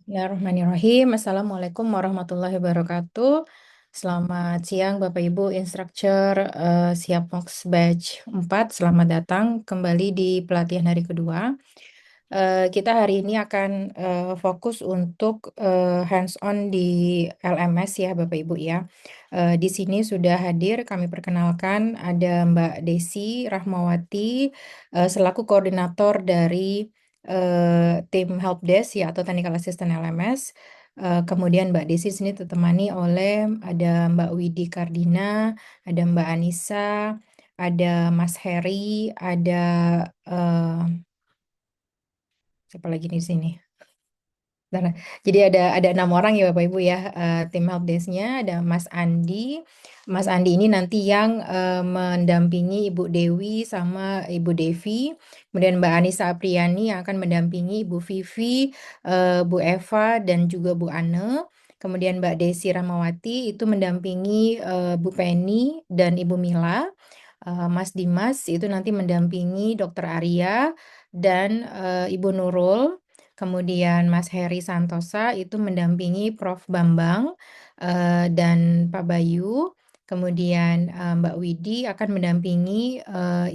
Bismillahirrahmanirrahim. Assalamualaikum warahmatullahi wabarakatuh. Selamat siang Bapak Ibu Instruktur Siap MOX Batch 4. Selamat datang kembali di pelatihan hari kedua. Kita hari ini akan fokus untuk hands-on di LMS ya Bapak Ibu ya. Di sini sudah hadir, kami perkenalkan ada Mbak Desi Rahmawati selaku koordinator dari tim helpdesk ya atau technical assistant LMS. Kemudian Mbak Desi sini ditemani oleh ada Mbak Widi Kardina, ada Mbak Anissa, ada Mas Heri, ada eh, siapa lagi di sini? Nah, jadi ada 6 orang ya Bapak Ibu ya, tim helpdesk-nya ada Mas Andi. Mas Andi ini nanti yang mendampingi Ibu Dewi sama Ibu Devi. Kemudian Mbak Anissa Apriani yang akan mendampingi Ibu Vivi, Bu Eva dan juga Bu Ane. Kemudian Mbak Desi Rahmawati itu mendampingi Bu Penny dan Ibu Mila. Mas Dimas itu nanti mendampingi Dokter Arya dan Ibu Nurul. Kemudian Mas Heri Santosa itu mendampingi Prof. Bambang dan Pak Bayu. Kemudian Mbak Widi akan mendampingi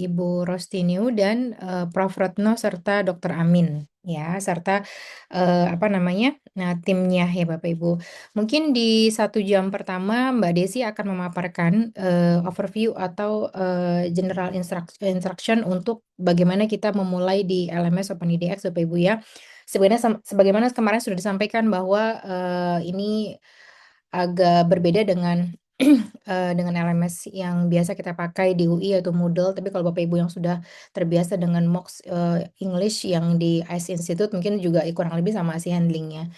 Ibu Rostiniu dan Prof. Retno serta Dr. Amin ya serta apa namanya timnya ya Bapak Ibu. Mungkin di 1 jam pertama Mbak Desi akan memaparkan overview atau general instruction untuk bagaimana kita memulai di LMS OpenIDX Bapak Ibu ya. Sebenarnya sebagaimana kemarin sudah disampaikan bahwa ini agak berbeda dengan dengan LMS yang biasa kita pakai di UI atau Moodle. Tapi kalau Bapak Ibu yang sudah terbiasa dengan MOOC English yang di ICE Institute mungkin juga kurang lebih sama sih handlingnya.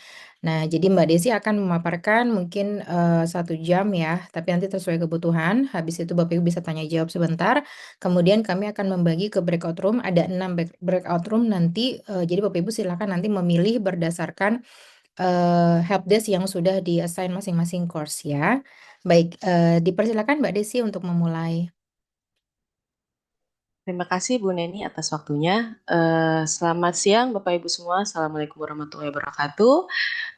Nah, jadi Mbak Desi akan memaparkan mungkin 1 jam ya, tapi nanti sesuai kebutuhan. Habis itu Bapak Ibu bisa tanya jawab sebentar. Kemudian kami akan membagi ke breakout room. Ada 6 breakout room nanti. Jadi Bapak Ibu silakan nanti memilih berdasarkan helpdesk yang sudah di-assign masing-masing course ya. Baik, dipersilakan Mbak Desi untuk memulai. Terima kasih Bu Neni atas waktunya. Selamat siang Bapak Ibu semua. Assalamualaikum warahmatullahi wabarakatuh.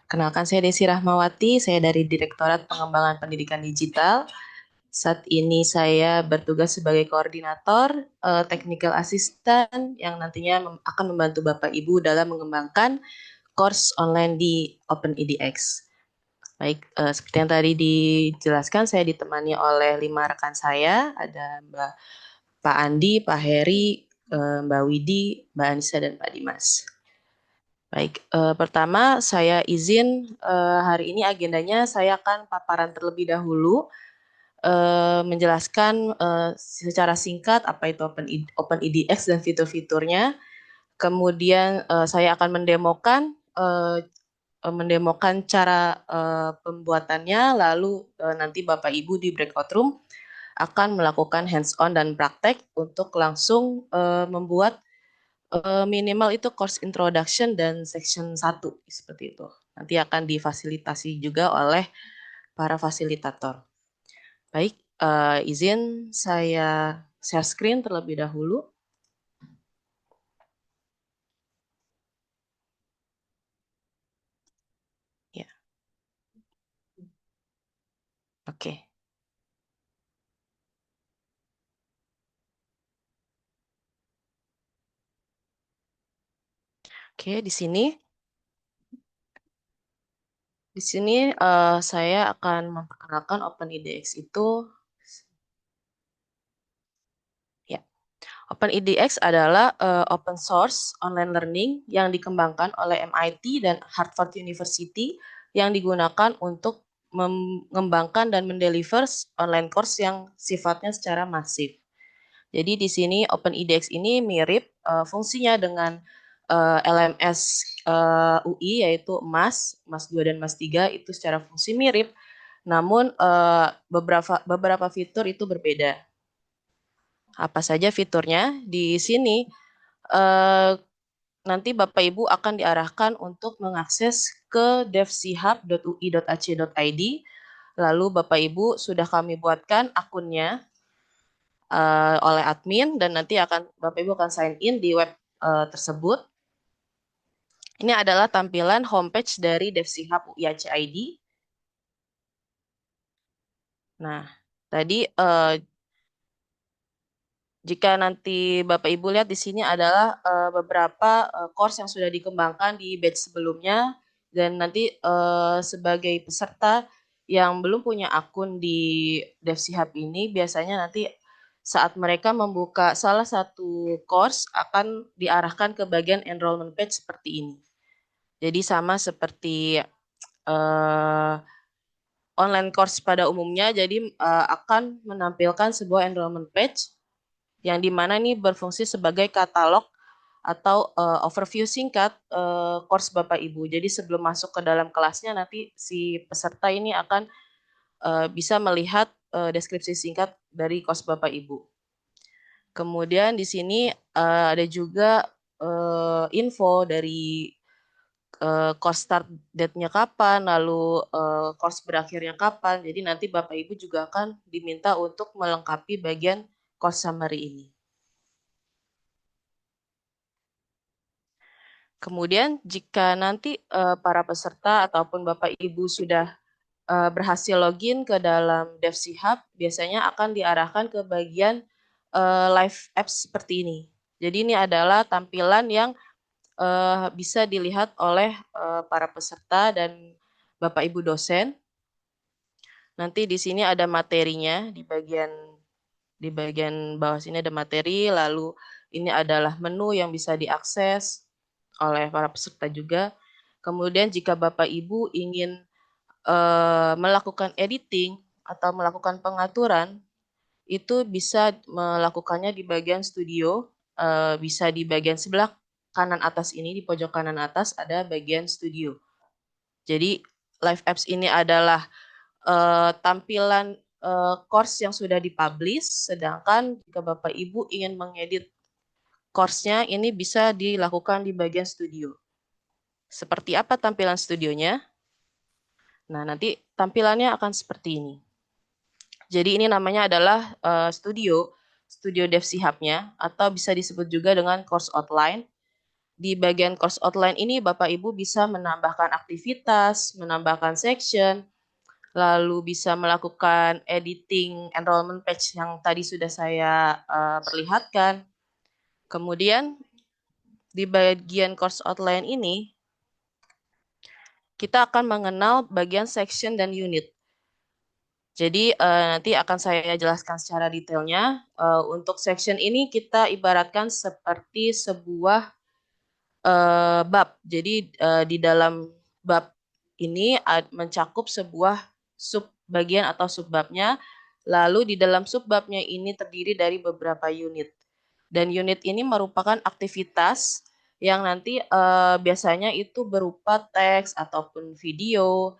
Kenalkan saya Desi Rahmawati, saya dari Direktorat Pengembangan Pendidikan Digital. Saat ini saya bertugas sebagai koordinator technical assistant yang nantinya akan membantu Bapak Ibu dalam mengembangkan course online di OpenEDX. Baik, seperti yang tadi dijelaskan, saya ditemani oleh 5 rekan saya, ada Pak Andi, Pak Heri, Mbak Widi, Mbak Anissa, dan Pak Dimas. Baik, pertama saya izin hari ini agendanya saya akan paparan terlebih dahulu menjelaskan secara singkat apa itu OpenEDX dan fitur-fiturnya. Kemudian saya akan mendemokan cara pembuatannya, lalu nanti Bapak Ibu di breakout room akan melakukan hands-on dan praktek untuk langsung membuat minimal itu course introduction dan section 1 seperti itu. Nanti akan difasilitasi juga oleh para fasilitator. Baik, izin saya share screen terlebih dahulu. Ya, oke. Oke, di sini saya akan memperkenalkan OpenEDX itu. Ya, OpenEDX adalah open source online learning yang dikembangkan oleh MIT dan Harvard University yang digunakan untuk mengembangkan dan mendeliver online course yang sifatnya secara masif. Jadi di sini OpenEDX ini mirip fungsinya dengan LMS UI yaitu MAS 2 dan MAS 3 itu secara fungsi mirip, namun beberapa fitur itu berbeda. Apa saja fiturnya? Di sini nanti Bapak Ibu akan diarahkan untuk mengakses ke devchub.ui.ac.id. Lalu Bapak Ibu sudah kami buatkan akunnya oleh admin dan nanti Bapak Ibu akan sign in di web tersebut. Ini adalah tampilan homepage dari DevSihab UIACID. Nah, tadi jika nanti Bapak Ibu lihat di sini adalah beberapa course yang sudah dikembangkan di batch sebelumnya, dan nanti sebagai peserta yang belum punya akun di DevSihab ini, biasanya nanti saat mereka membuka salah satu course akan diarahkan ke bagian enrollment page seperti ini. Jadi sama seperti eh, online course pada umumnya, jadi akan menampilkan sebuah enrollment page yang dimana ini berfungsi sebagai katalog atau overview singkat course Bapak Ibu. Jadi sebelum masuk ke dalam kelasnya nanti si peserta ini akan bisa melihat deskripsi singkat dari course Bapak Ibu. Kemudian di sini ada juga info dari course start date-nya kapan, lalu course berakhirnya kapan. Jadi nanti Bapak Ibu juga akan diminta untuk melengkapi bagian course summary ini. Kemudian jika nanti para peserta ataupun Bapak Ibu sudah berhasil login ke dalam DevSihab, biasanya akan diarahkan ke bagian live apps seperti ini. Jadi ini adalah tampilan yang bisa dilihat oleh para peserta dan Bapak Ibu dosen. Nanti di sini ada materinya di bagian bawah sini ada materi, lalu ini adalah menu yang bisa diakses oleh para peserta juga. Kemudian jika Bapak Ibu ingin melakukan editing atau melakukan pengaturan, itu bisa melakukannya di bagian studio, bisa di bagian sebelah kanan atas ini, di pojok kanan atas ada bagian studio. Jadi Live Apps ini adalah tampilan course yang sudah dipublish, sedangkan jika Bapak Ibu ingin mengedit course-nya, ini bisa dilakukan di bagian studio. Seperti apa tampilan studionya? Nah, nanti tampilannya akan seperti ini. Jadi ini namanya adalah studio DevSihab-nya, atau bisa disebut juga dengan course outline. Di bagian course outline ini Bapak Ibu bisa menambahkan aktivitas, menambahkan section, lalu bisa melakukan editing enrollment page yang tadi sudah saya perlihatkan. Kemudian di bagian course outline ini kita akan mengenal bagian section dan unit. Jadi nanti akan saya jelaskan secara detailnya. Untuk section ini kita ibaratkan seperti sebuah bab. Jadi di dalam bab ini mencakup sebuah sub bagian atau subbabnya. Lalu di dalam subbabnya ini terdiri dari beberapa unit. Dan unit ini merupakan aktivitas yang nanti biasanya itu berupa teks ataupun video.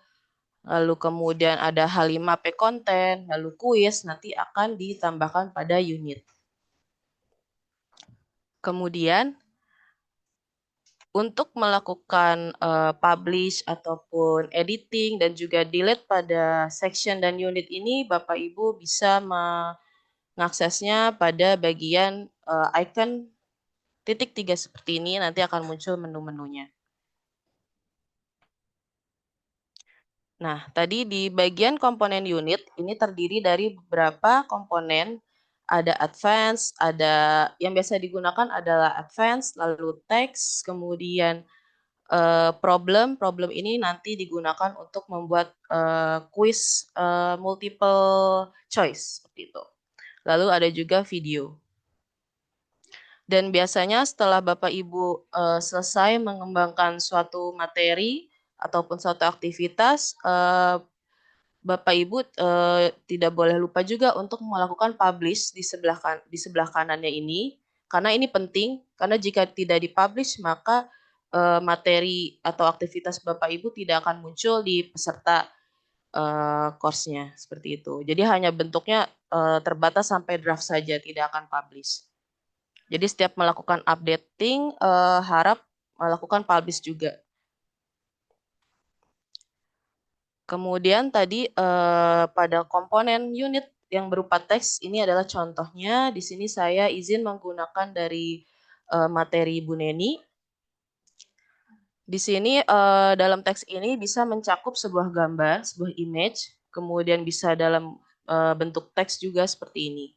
Lalu kemudian ada H5P konten, lalu kuis nanti akan ditambahkan pada unit. Kemudian untuk melakukan publish ataupun editing dan juga delete pada section dan unit ini, Bapak Ibu bisa mengaksesnya pada bagian icon titik 3 seperti ini, nanti akan muncul menu-menunya. Nah, tadi di bagian komponen unit, ini terdiri dari beberapa komponen. Ada advance, ada yang biasa digunakan adalah advance, lalu text, kemudian problem. Problem ini nanti digunakan untuk membuat quiz multiple choice, seperti itu. Lalu ada juga video. Dan biasanya setelah Bapak Ibu selesai mengembangkan suatu materi ataupun suatu aktivitas, Bapak Ibu tidak boleh lupa juga untuk melakukan publish di sebelah kanannya ini, karena ini penting, karena jika tidak dipublish maka materi atau aktivitas Bapak Ibu tidak akan muncul di peserta course-nya, seperti itu. Jadi hanya bentuknya terbatas sampai draft saja, tidak akan publish. Jadi setiap melakukan updating harap melakukan publish juga. Kemudian tadi pada komponen unit yang berupa teks ini adalah contohnya. Di sini saya izin menggunakan dari materi Bu Neni. Di sini dalam teks ini bisa mencakup sebuah gambar, sebuah image, kemudian bisa dalam bentuk teks juga seperti ini.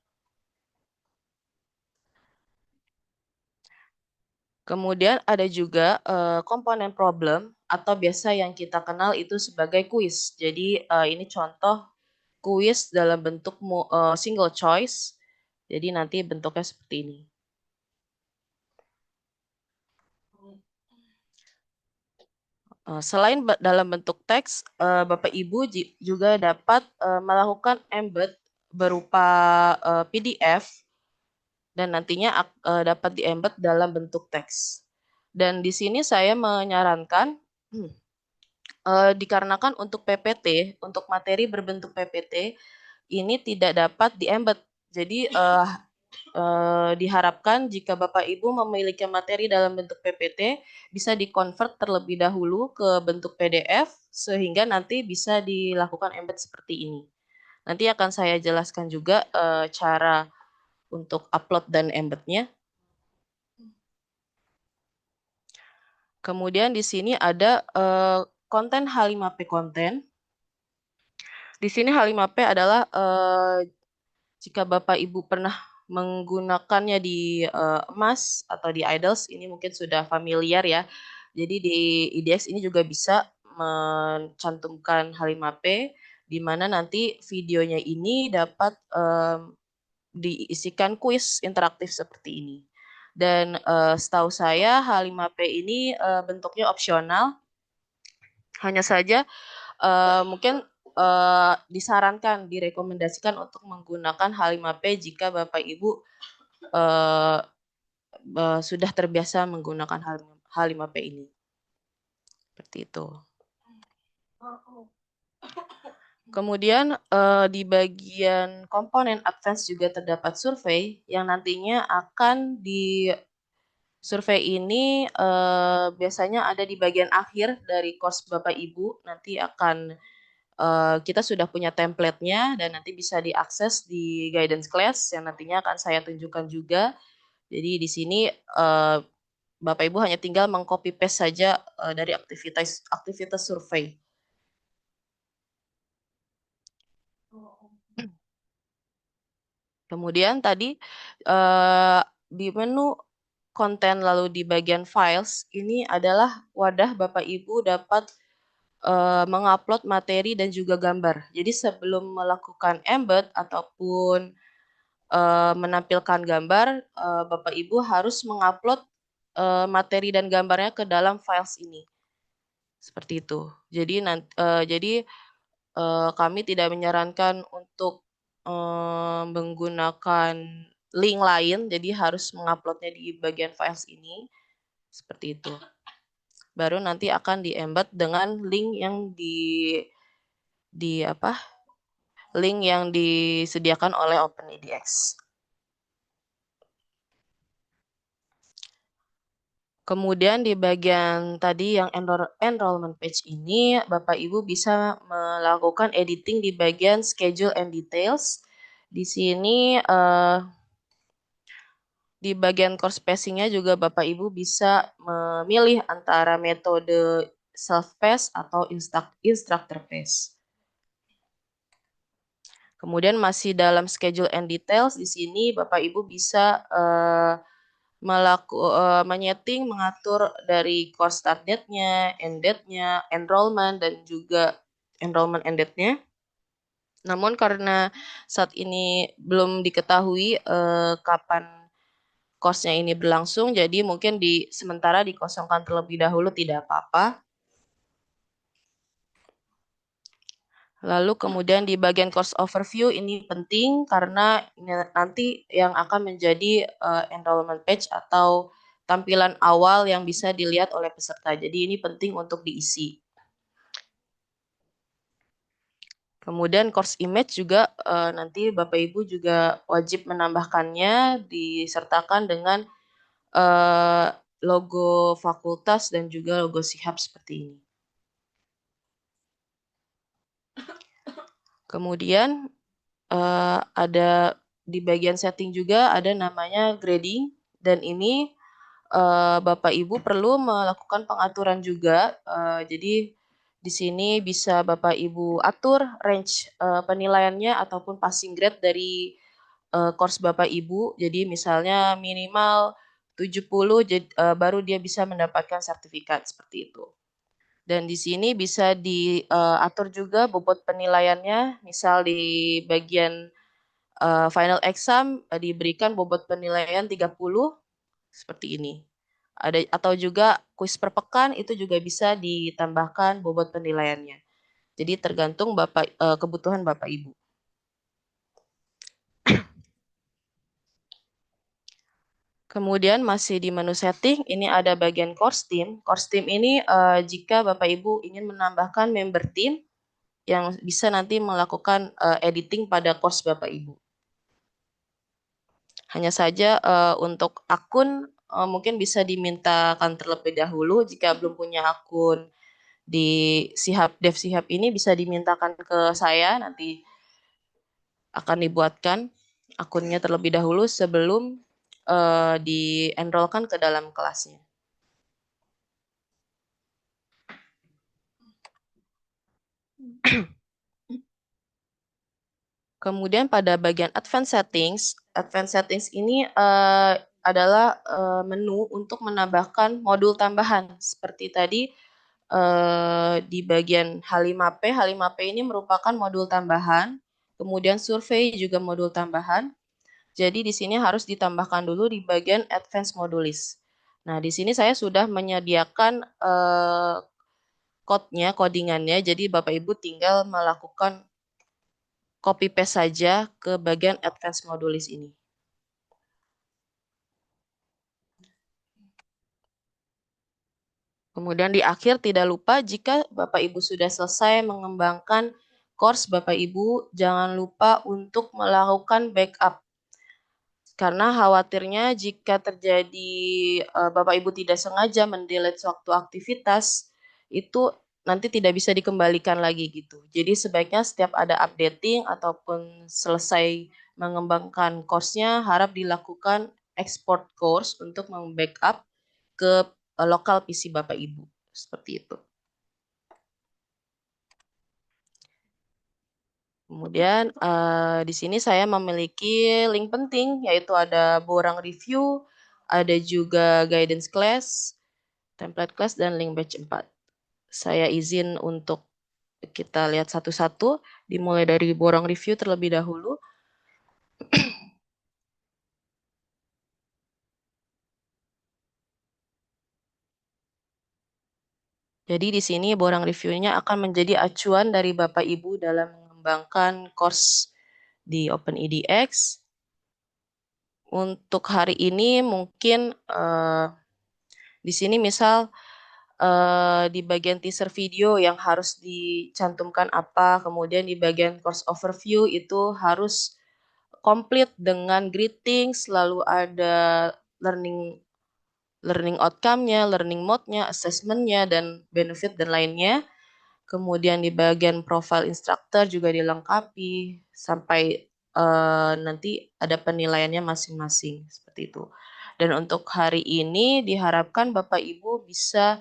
Kemudian ada juga komponen problem atau biasa yang kita kenal itu sebagai kuis. Jadi ini contoh kuis dalam bentuk single choice. Jadi nanti bentuknya seperti ini. Selain dalam bentuk teks, Bapak Ibu juga dapat melakukan embed berupa PDF dan nantinya dapat di-embed dalam bentuk teks. Dan di sini saya menyarankan dikarenakan untuk PPT, untuk materi berbentuk PPT ini tidak dapat di-embed. Jadi diharapkan jika Bapak Ibu memiliki materi dalam bentuk PPT bisa di-convert terlebih dahulu ke bentuk PDF sehingga nanti bisa dilakukan embed seperti ini. Nanti akan saya jelaskan juga cara untuk upload dan embednya. Kemudian di sini ada konten H5P konten. Di sini H5P adalah jika Bapak Ibu pernah menggunakannya di emas atau di idols, ini mungkin sudah familiar ya. Jadi di IDX ini juga bisa mencantumkan H5P, di mana nanti videonya ini dapat diisikan kuis interaktif seperti ini. Dan setahu saya H5P ini bentuknya opsional, hanya saja mungkin disarankan, direkomendasikan untuk menggunakan H5P jika Bapak Ibu sudah terbiasa menggunakan H5P ini. Seperti itu. Kemudian di bagian komponen advance juga terdapat survei yang nantinya akan di survei ini biasanya ada di bagian akhir dari course Bapak Ibu. Nanti akan kita sudah punya template-nya dan nanti bisa diakses di guidance class yang nantinya akan saya tunjukkan juga. Jadi di sini Bapak Ibu hanya tinggal mengcopy paste saja dari aktivitas survei. Kemudian tadi di menu konten lalu di bagian files ini adalah wadah Bapak Ibu dapat mengupload materi dan juga gambar. Jadi sebelum melakukan embed ataupun menampilkan gambar, Bapak Ibu harus mengupload materi dan gambarnya ke dalam files ini. Seperti itu. Jadi kami tidak menyarankan untuk menggunakan link lain, jadi harus menguploadnya di bagian files ini. Seperti itu. Baru nanti akan di-embed dengan link yang link yang disediakan oleh OpenEDX. Kemudian di bagian tadi yang enrollment page ini, Bapak Ibu bisa melakukan editing di bagian schedule and details. Di sini di bagian course spacing-nya juga Bapak Ibu bisa memilih antara metode self-paced atau instructor paced. Kemudian masih dalam schedule and details, di sini Bapak Ibu bisa menyeting, mengatur dari course start date-nya, end date-nya, enrollment, dan juga enrollment end date-nya. Namun karena saat ini belum diketahui kapan course-nya ini berlangsung, jadi mungkin sementara dikosongkan terlebih dahulu, tidak apa-apa. Lalu kemudian di bagian course overview ini penting karena nanti yang akan menjadi enrollment page atau tampilan awal yang bisa dilihat oleh peserta. Jadi ini penting untuk diisi. Kemudian course image juga nanti Bapak Ibu juga wajib menambahkannya disertakan dengan logo fakultas dan juga logo SIHAP seperti ini. Kemudian ada di bagian setting juga ada namanya grading dan ini Bapak Ibu perlu melakukan pengaturan juga. Jadi di sini bisa Bapak Ibu atur range penilaiannya ataupun passing grade dari course Bapak Ibu. Jadi misalnya minimal 70 baru dia bisa mendapatkan sertifikat seperti itu. Dan di sini bisa diatur juga bobot penilaiannya, misal di bagian final exam diberikan bobot penilaian 30 seperti ini. Ada atau juga kuis per pekan itu juga bisa ditambahkan bobot penilaiannya. Jadi tergantung kebutuhan Bapak Ibu. Kemudian masih di menu setting, ini ada bagian course team. Course team ini jika Bapak Ibu ingin menambahkan member team yang bisa nanti melakukan editing pada course Bapak Ibu. Hanya saja untuk akun mungkin bisa dimintakan terlebih dahulu jika belum punya akun di DevSihab ini bisa dimintakan ke saya, nanti akan dibuatkan akunnya terlebih dahulu sebelum di-enrollkan ke dalam kelasnya. Kemudian pada bagian advanced settings ini adalah menu untuk menambahkan modul tambahan. Seperti tadi di bagian H5P ini merupakan modul tambahan. Kemudian survei juga modul tambahan. Jadi di sini harus ditambahkan dulu di bagian advanced modulis. Nah, di sini saya sudah menyediakan codingannya. Jadi Bapak Ibu tinggal melakukan copy paste saja ke bagian advanced modulis ini. Kemudian di akhir tidak lupa jika Bapak Ibu sudah selesai mengembangkan course Bapak Ibu, jangan lupa untuk melakukan backup. Karena khawatirnya jika terjadi Bapak Ibu tidak sengaja mendelete suatu aktivitas, itu nanti tidak bisa dikembalikan lagi gitu. Jadi sebaiknya setiap ada updating ataupun selesai mengembangkan course-nya, harap dilakukan export course untuk membackup ke lokal PC Bapak Ibu. Seperti itu. Kemudian di sini saya memiliki link penting, yaitu ada borang review, ada juga guidance class, template class, dan link batch 4. Saya izin untuk kita lihat satu-satu, dimulai dari borang review terlebih dahulu. Jadi di sini borang reviewnya akan menjadi acuan dari Bapak Ibu dalam mengembangkan course di OpenEDX. Untuk hari ini mungkin di sini misal di bagian teaser video yang harus dicantumkan apa, kemudian di bagian course overview itu harus komplit dengan greetings, lalu ada learning learning outcome-nya, learning mode-nya, assessment-nya, dan benefit dan lainnya. Kemudian di bagian profile instructor juga dilengkapi sampai nanti ada penilaiannya masing-masing seperti itu. Dan untuk hari ini diharapkan Bapak Ibu bisa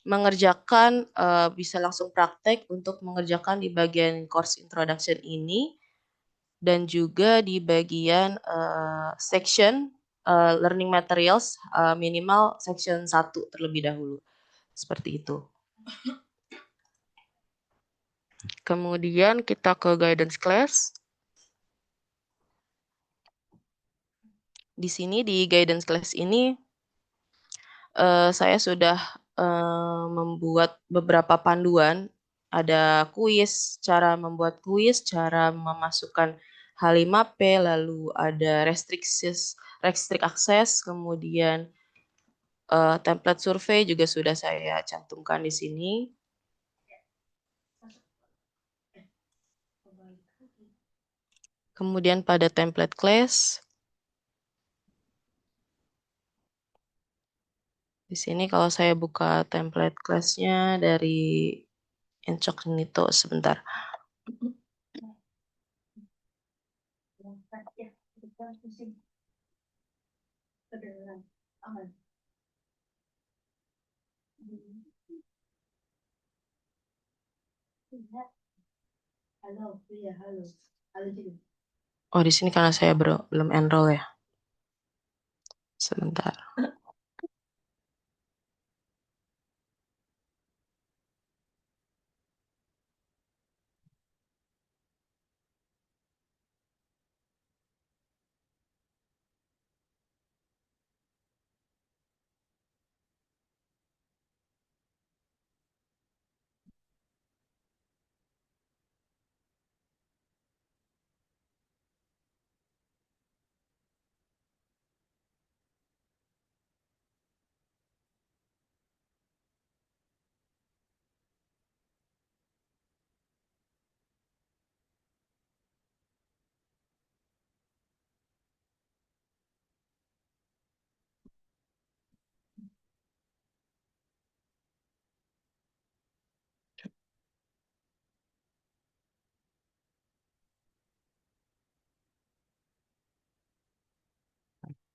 mengerjakan bisa langsung praktek untuk mengerjakan di bagian course introduction ini dan juga di bagian section learning materials minimal section 1 terlebih dahulu. Seperti itu. Kemudian kita ke guidance class. Di sini di guidance class ini saya sudah membuat beberapa panduan. Ada kuis, cara membuat kuis, cara memasukkan H5P, lalu ada restrict access, kemudian template survei juga sudah saya cantumkan di sini. Kemudian pada template class, di sini kalau saya buka template class-nya dari Incognito sebentar. Oh, di sini karena saya belum enroll ya. Sebentar.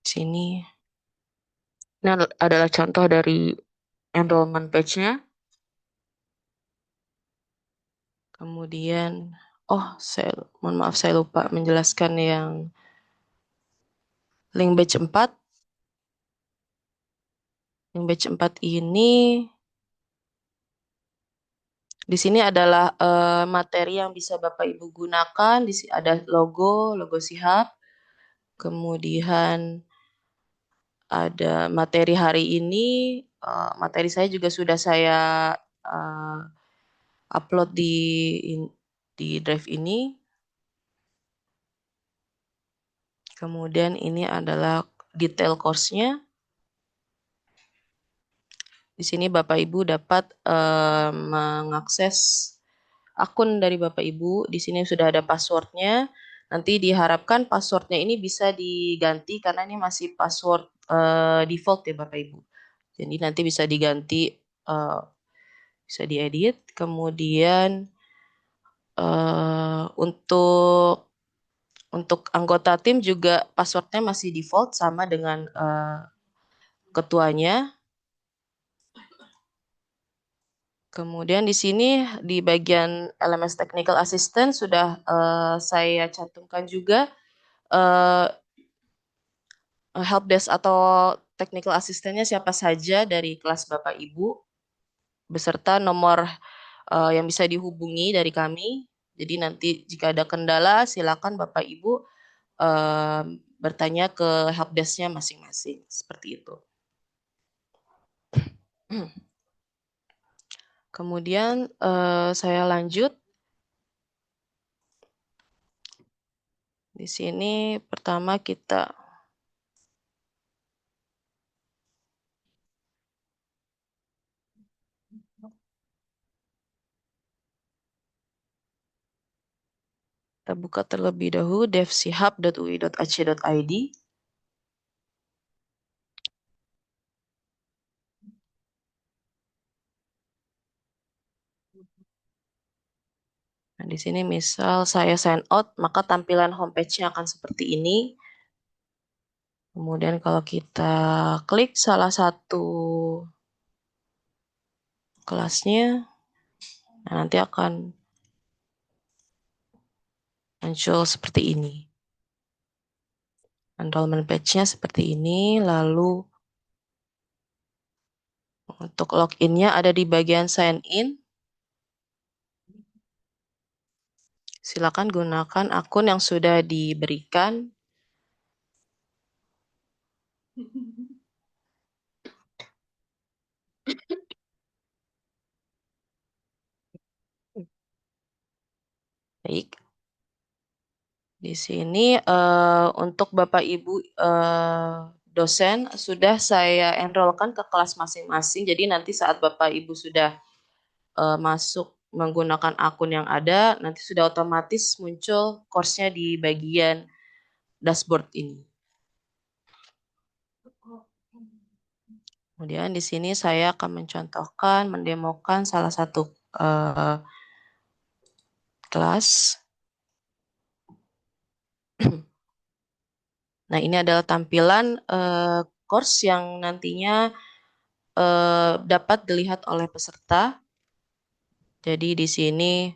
Sini. Ini adalah contoh dari enrollment page-nya. Kemudian, oh, mohon maaf saya lupa menjelaskan yang link batch 4. Link batch 4 ini di sini adalah materi yang bisa Bapak Ibu gunakan. Di sini ada logo Sihab. Kemudian ada materi hari ini. Materi saya juga sudah saya uh, upload di drive ini. Kemudian ini adalah detail course-nya. Di sini Bapak Ibu dapat mengakses akun dari Bapak Ibu. Di sini sudah ada passwordnya. Nanti diharapkan passwordnya ini bisa diganti karena ini masih password default ya Bapak Ibu. Jadi nanti bisa diganti, bisa diedit. Kemudian untuk anggota tim juga passwordnya masih default sama dengan ketuanya. Kemudian di sini di bagian LMS Technical Assistant sudah saya cantumkan juga uh, helpdesk atau technical assistantnya siapa saja dari kelas Bapak Ibu beserta nomor yang bisa dihubungi dari kami. Jadi nanti jika ada kendala silakan Bapak Ibu bertanya ke helpdesk-nya masing-masing seperti itu. Kemudian saya lanjut. Di sini pertama kita buka terlebih dahulu devsihab.ui.ac.id. Nah, di sini misal saya sign out, maka tampilan homepage-nya akan seperti ini. Kemudian kalau kita klik salah satu kelasnya, nah nanti akan muncul seperti ini. Enrollment page-nya seperti ini, lalu untuk login-nya ada di bagian sign in. Silakan gunakan akun yang sudah diberikan. Baik. Di sini untuk Bapak Ibu dosen sudah saya enrollkan ke kelas masing-masing. Jadi nanti saat Bapak Ibu sudah masuk menggunakan akun yang ada, nanti sudah otomatis muncul course-nya di bagian dashboard ini. Kemudian di sini saya akan mencontohkan, mendemokan salah satu kelas. Nah, ini adalah tampilan course yang nantinya dapat dilihat oleh peserta. Jadi di sini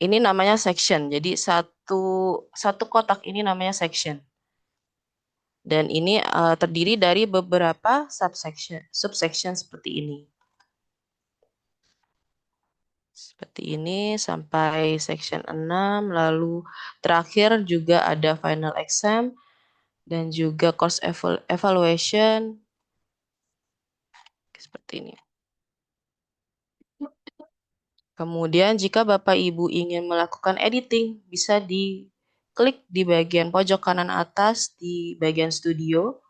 ini namanya section. Jadi satu kotak ini namanya section. Dan ini terdiri dari beberapa subsection seperti ini. Seperti ini sampai section 6, lalu terakhir juga ada final exam dan juga course evaluation seperti ini. Kemudian jika Bapak Ibu ingin melakukan editing, bisa diklik di bagian pojok kanan atas di bagian studio.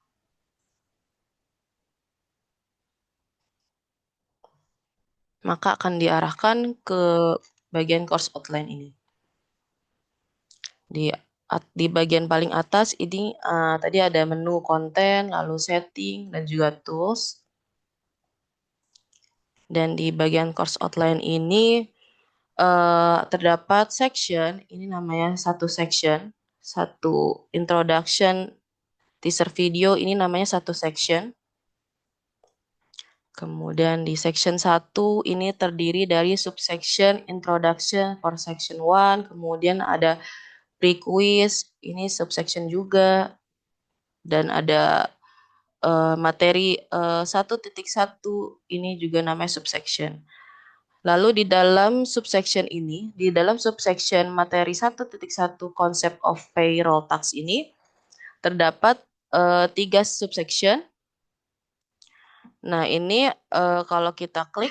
Maka akan diarahkan ke bagian course outline ini. Di bagian paling atas ini tadi ada menu konten, lalu setting, dan juga tools. Dan di bagian course outline ini terdapat section, ini namanya satu section, satu introduction teaser video, ini namanya satu section. Kemudian di section 1 ini terdiri dari subsection introduction for section 1, kemudian ada pre-quiz, ini subsection juga, dan ada materi 1.1, ini juga namanya subsection. Lalu di dalam subsection ini, di dalam subsection materi 1.1 concept of payroll tax ini, terdapat 3 subsection. Nah, ini kalau kita klik,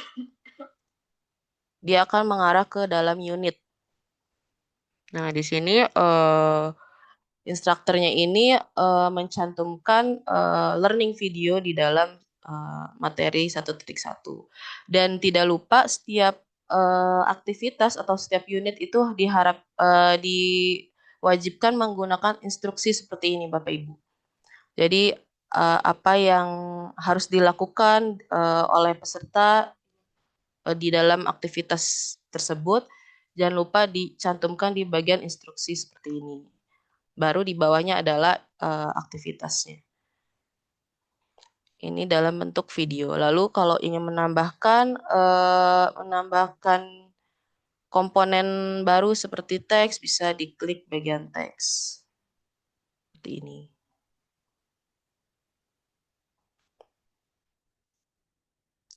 dia akan mengarah ke dalam unit. Nah, di sini instrukturnya ini mencantumkan learning video di dalam materi 1.1. Dan tidak lupa setiap aktivitas atau setiap unit itu diwajibkan menggunakan instruksi seperti ini Bapak Ibu. Jadi apa yang harus dilakukan oleh peserta di dalam aktivitas tersebut, jangan lupa dicantumkan di bagian instruksi seperti ini. Baru di bawahnya adalah aktivitasnya. Ini dalam bentuk video. Lalu kalau ingin menambahkan komponen baru seperti teks, bisa diklik bagian teks. Seperti ini.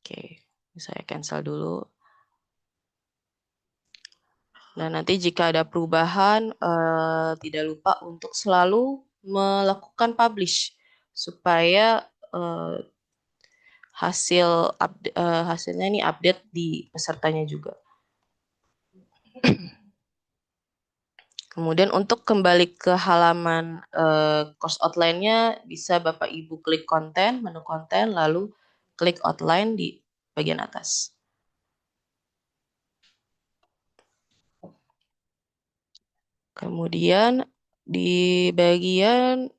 Oke, saya cancel dulu. Nah, nanti jika ada perubahan, tidak lupa untuk selalu melakukan publish supaya hasilnya ini update di pesertanya juga. Kemudian untuk kembali ke halaman course outline-nya, bisa Bapak Ibu klik konten, menu konten, lalu klik outline di bagian atas. Kemudian di bagian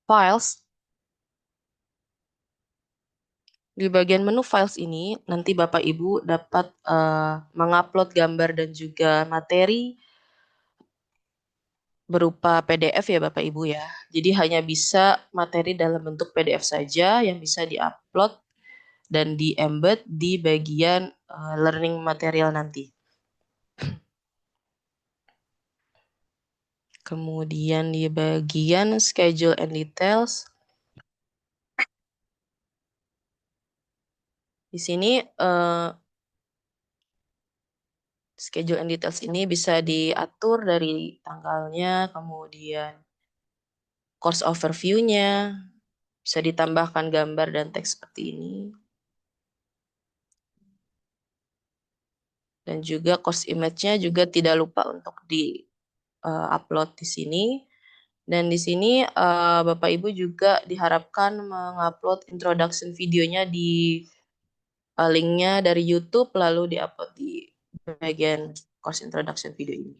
files, di bagian menu files ini, nanti Bapak Ibu dapat mengupload gambar dan juga materi berupa PDF ya Bapak Ibu ya. Jadi hanya bisa materi dalam bentuk PDF saja yang bisa diupload dan di-embed di bagian learning material nanti. Kemudian di bagian schedule and details, di sini schedule and details ini bisa diatur dari tanggalnya, kemudian course overview-nya, bisa ditambahkan gambar dan teks seperti ini. Dan juga course image-nya juga tidak lupa untuk di-upload di sini. Dan di sini Bapak Ibu juga diharapkan mengupload introduction videonya di linknya dari YouTube lalu diupload di bagian course introduction video ini.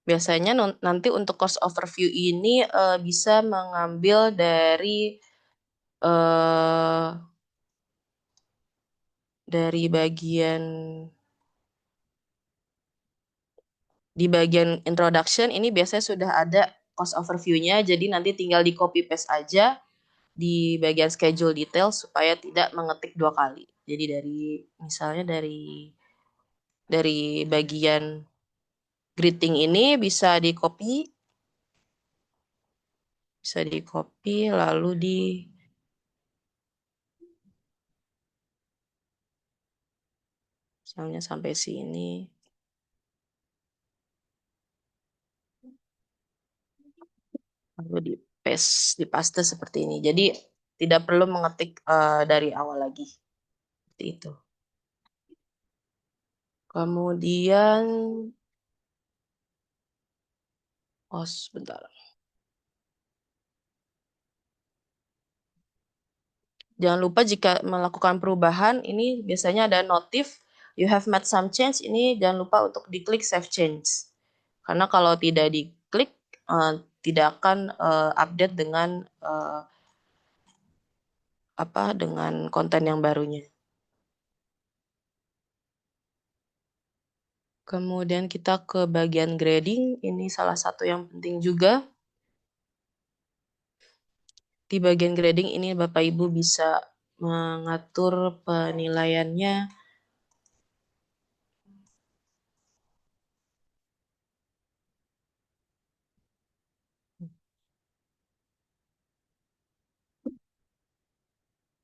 Biasanya nanti untuk course overview ini bisa mengambil dari dari bagian di bagian introduction ini biasanya sudah ada cost overview-nya, jadi nanti tinggal di copy paste aja di bagian schedule detail supaya tidak mengetik dua kali. Jadi misalnya dari bagian greeting ini bisa di copy lalu misalnya sampai sini lalu dipaste seperti ini. Jadi tidak perlu mengetik dari awal lagi. Seperti itu. Kemudian sebentar. Jangan lupa jika melakukan perubahan, ini biasanya ada notif, you have made some change, ini jangan lupa untuk diklik save change. Karena kalau tidak diklik, tidak akan update dengan konten yang barunya. Kemudian kita ke bagian grading, ini salah satu yang penting juga. Di bagian grading ini Bapak Ibu bisa mengatur penilaiannya.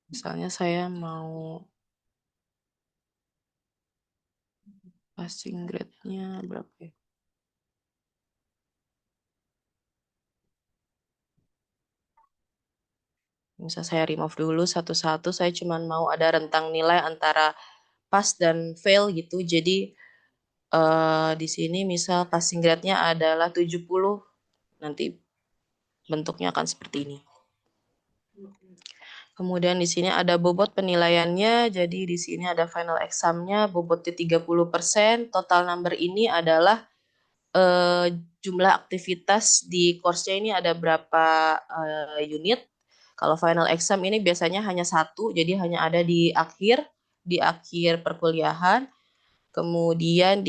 Misalnya saya mau passing grade-nya berapa ya? Misal saya remove dulu satu-satu, saya cuma mau ada rentang nilai antara pass dan fail gitu. Jadi di sini misal passing grade-nya adalah 70, nanti bentuknya akan seperti ini. Kemudian di sini ada bobot penilaiannya, jadi di sini ada final exam-nya, bobotnya 30%, total number ini adalah jumlah aktivitas di course-nya ini ada berapa unit. Kalau final exam ini biasanya hanya satu, jadi hanya ada di akhir perkuliahan. Kemudian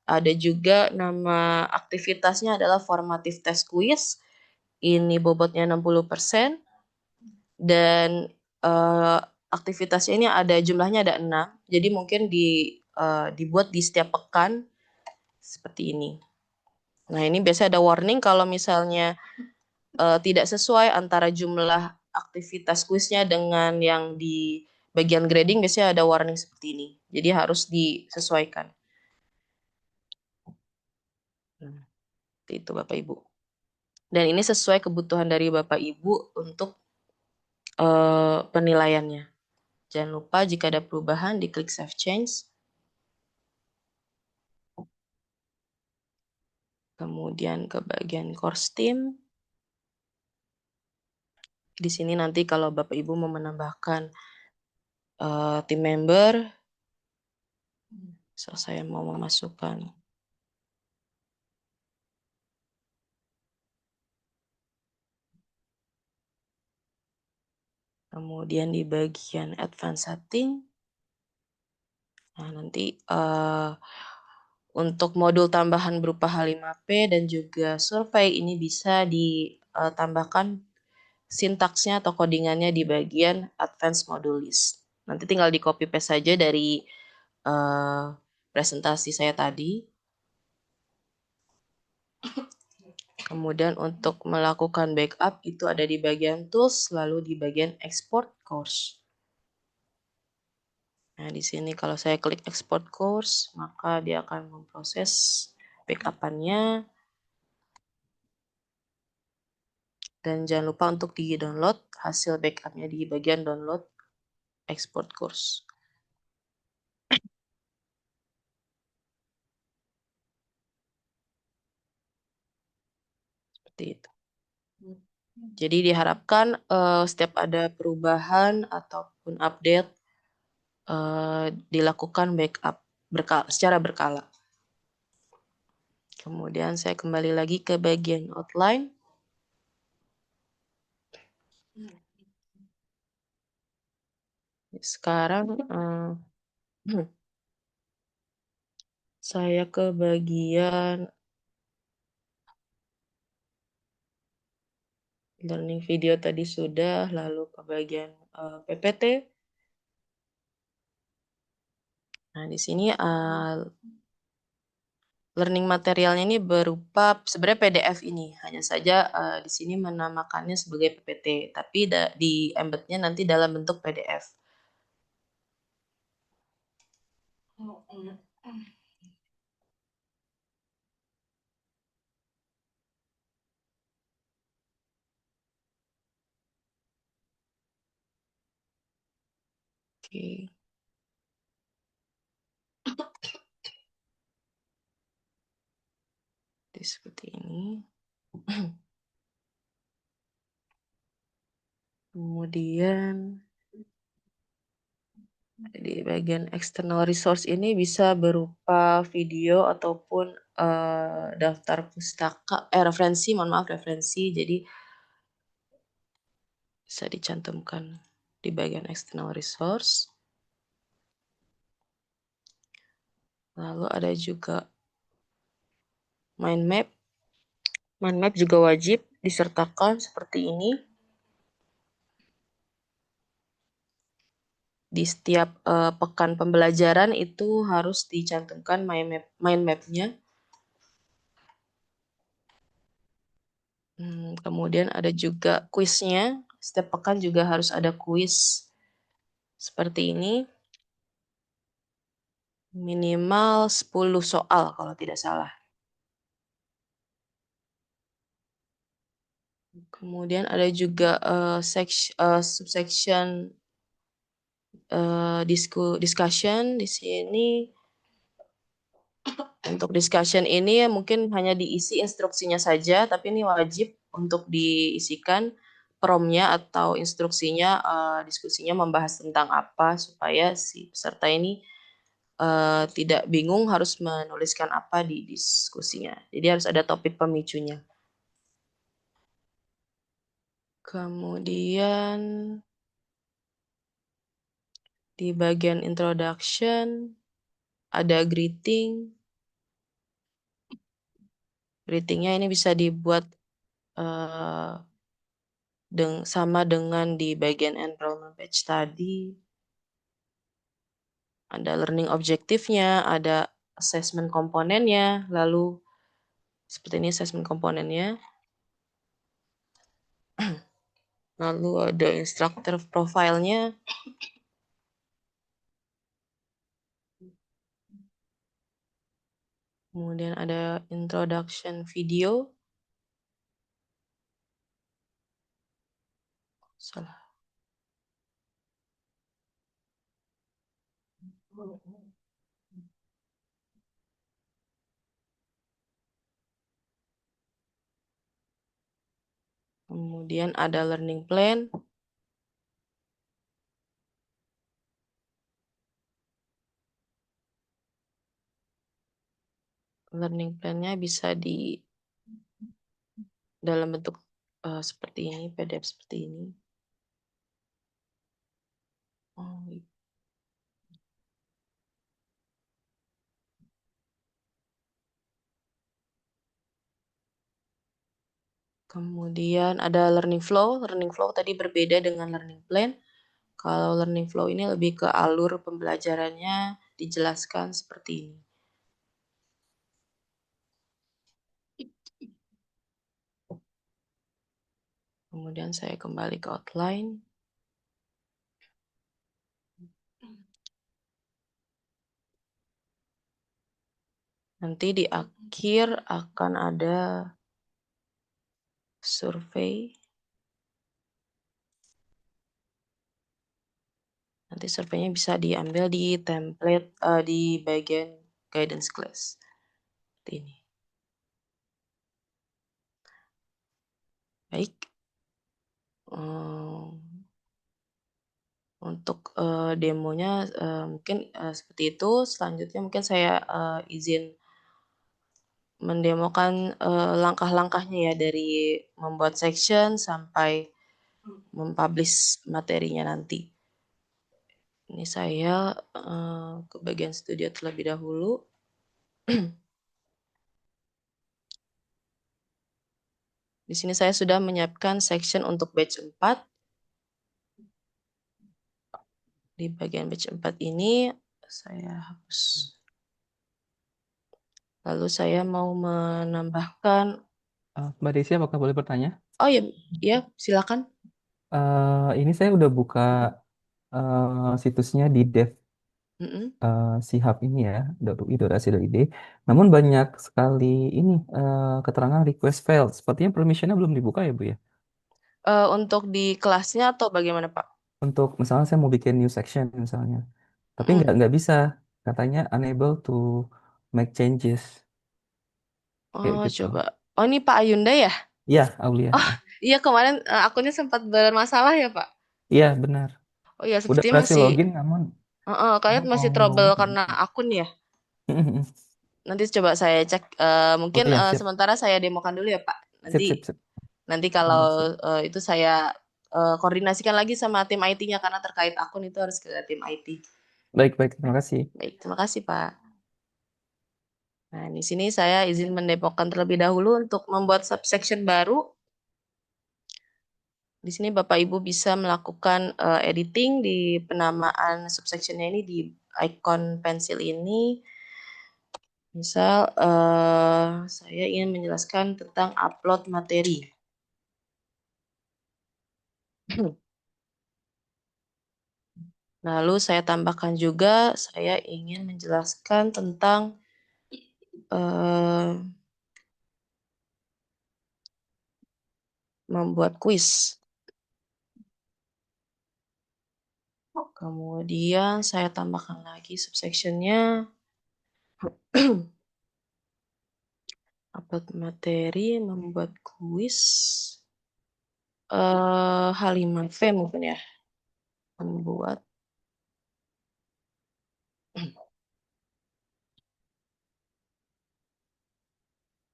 ada juga nama aktivitasnya adalah formative test quiz. Ini bobotnya 60%. Dan aktivitasnya ini jumlahnya ada 6. Jadi mungkin dibuat di setiap pekan seperti ini. Nah, ini biasanya ada warning kalau misalnya tidak sesuai antara jumlah aktivitas kuisnya dengan yang di bagian grading, biasanya ada warning seperti ini. Jadi harus disesuaikan. Nah, itu Bapak Ibu. Dan ini sesuai kebutuhan dari Bapak Ibu untuk penilaiannya. Jangan lupa jika ada perubahan diklik save change. Kemudian ke bagian course team. Di sini nanti kalau Bapak Ibu mau menambahkan team member, saya mau memasukkan. Kemudian di bagian advanced setting, nah nanti untuk modul tambahan berupa H5P dan juga survei ini bisa ditambahkan sintaksnya atau codingannya di bagian advanced module list. Nanti tinggal di copy paste saja dari presentasi saya tadi. Kemudian untuk melakukan backup itu ada di bagian tools, lalu di bagian export course. Nah, di sini kalau saya klik export course, maka dia akan memproses backup-annya. Dan jangan lupa untuk di-download hasil backup-nya di bagian download export course. Seperti itu. Jadi diharapkan setiap ada perubahan ataupun update dilakukan backup secara berkala. Kemudian saya kembali lagi ke bagian outline. Sekarang Saya ke bagian learning video tadi sudah, lalu ke bagian PPT. Nah, di sini learning materialnya ini berupa sebenarnya PDF ini. Hanya saja di sini menamakannya sebagai PPT, tapi di embednya nanti dalam bentuk PDF. Oke, seperti ini. Kemudian di bagian external resource ini bisa berupa video ataupun daftar pustaka, referensi, mohon maaf referensi. Jadi bisa dicantumkan di bagian external resource. Lalu ada juga mind map. Mind map juga wajib disertakan seperti ini. Di setiap pekan pembelajaran itu harus dicantumkan mind map-nya. Kemudian ada juga kuisnya. Setiap pekan juga harus ada kuis seperti ini. Minimal 10 soal kalau tidak salah. Kemudian ada juga subsection discussion di sini. Untuk discussion ini mungkin hanya diisi instruksinya saja, tapi ini wajib untuk diisikan promnya atau instruksinya, diskusinya membahas tentang apa supaya si peserta ini tidak bingung harus menuliskan apa di diskusinya. Jadi harus ada topik pemicunya. Kemudian di bagian introduction ada greeting. Greetingnya ini bisa dibuat sama dengan di bagian enrollment page tadi. Ada learning objektifnya, ada assessment komponennya, lalu seperti ini assessment komponennya. Lalu ada instructor profile-nya. Kemudian ada introduction video. Salah. Kemudian ada learning plan. Learning plan-nya bisa di dalam bentuk seperti ini, PDF seperti ini. Oh, kemudian ada learning flow. Learning flow tadi berbeda dengan learning plan. Kalau learning flow ini lebih ke alur pembelajarannya dijelaskan seperti ini. Kemudian saya kembali ke outline. Nanti di akhir akan ada survei. Nanti surveinya bisa diambil di template di bagian guidance class. Seperti ini. Baik. Untuk demonya mungkin seperti itu. Selanjutnya mungkin saya izin mendemokan langkah-langkahnya ya dari membuat section sampai mempublish materinya nanti. Ini saya ke bagian studio terlebih dahulu. Di sini saya sudah menyiapkan section untuk batch 4. Di bagian batch 4 ini saya hapus. Lalu saya mau menambahkan, Mbak Desi, apakah boleh bertanya? oh ya, ya silakan. Ini saya udah buka situsnya di dev Mm-mm. si hub ini ya, .ui.ac.id. Namun banyak sekali ini keterangan request failed. Sepertinya permissionnya belum dibuka ya, Bu ya? Untuk di kelasnya atau bagaimana, Pak? Untuk misalnya saya mau bikin new section misalnya, tapi Mm. nggak bisa. Katanya unable to make changes kayak Oh, gitu. coba. Oh, ini Pak Ayunda ya? Iya, Aulia. Oh, iya kemarin akunnya sempat bermasalah ya, Pak? Iya, benar. Oh iya, Udah sepertinya berhasil masih, login, namun kayaknya masih mau trouble login nggak karena bisa. akun ya. Nanti coba saya cek. Oh Mungkin iya, sip. sementara saya demokan dulu ya, Pak. Sip, Nanti sip, sip. nanti Terima kalau kasih. itu saya koordinasikan lagi sama tim IT-nya karena terkait akun itu harus ke tim IT. Baik, baik. Terima kasih. Baik, terima kasih, Pak. Nah, di sini saya izin mendemokan terlebih dahulu untuk membuat subsection baru. Di sini Bapak Ibu bisa melakukan editing di penamaan subsectionnya ini di icon pensil ini. Misal saya ingin menjelaskan tentang upload materi. Lalu saya tambahkan juga saya ingin menjelaskan tentang eh, membuat kuis. Kemudian saya tambahkan lagi subsectionnya upload materi, membuat kuis, H5V mungkin ya, membuat.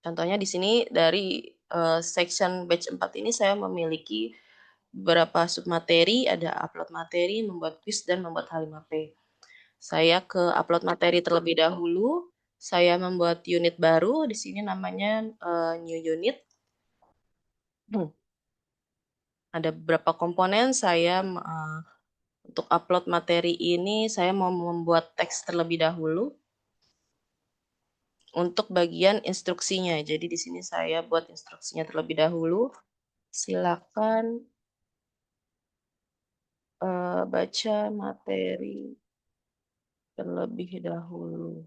Contohnya di sini dari section batch 4 ini saya memiliki beberapa submateri, ada upload materi, membuat quiz, dan membuat H5P. Saya ke upload materi terlebih dahulu, saya membuat unit baru, di sini namanya new unit. Ada beberapa komponen, saya untuk upload materi ini, saya mau membuat teks terlebih dahulu. Untuk bagian instruksinya, jadi di sini saya buat instruksinya terlebih dahulu. Silakan baca materi terlebih dahulu.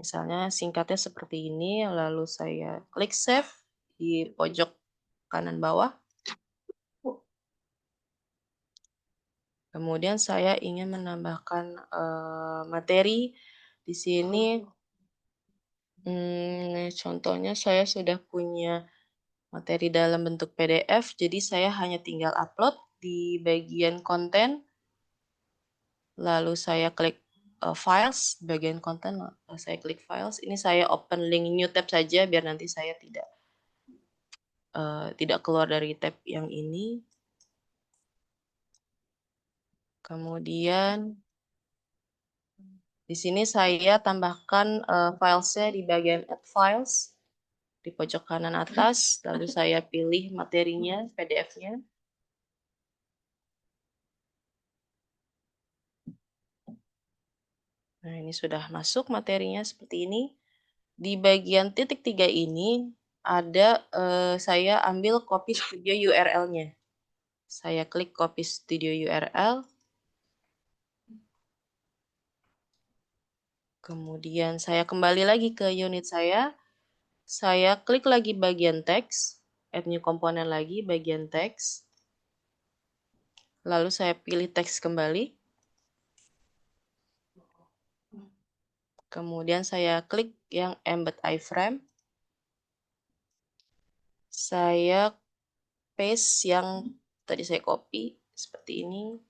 Misalnya singkatnya seperti ini, lalu saya klik save di pojok kanan bawah. Kemudian saya ingin menambahkan materi di sini. Contohnya saya sudah punya materi dalam bentuk PDF, jadi saya hanya tinggal upload di bagian konten. Lalu saya klik files, bagian konten, saya klik files. Ini saya open link new tab saja biar nanti saya tidak keluar dari tab yang ini. Kemudian di sini saya tambahkan filesnya di bagian add files di pojok kanan atas. Lalu saya pilih materinya, PDF-nya. Nah, ini sudah masuk materinya seperti ini. Di bagian titik 3 ini ada saya ambil copy studio URL-nya. Saya klik copy studio URL. Kemudian saya kembali lagi ke unit saya. Saya klik lagi bagian teks, add new component lagi, bagian teks. Lalu saya pilih teks kembali. Kemudian saya klik yang embed iframe. Saya paste yang tadi saya copy seperti ini.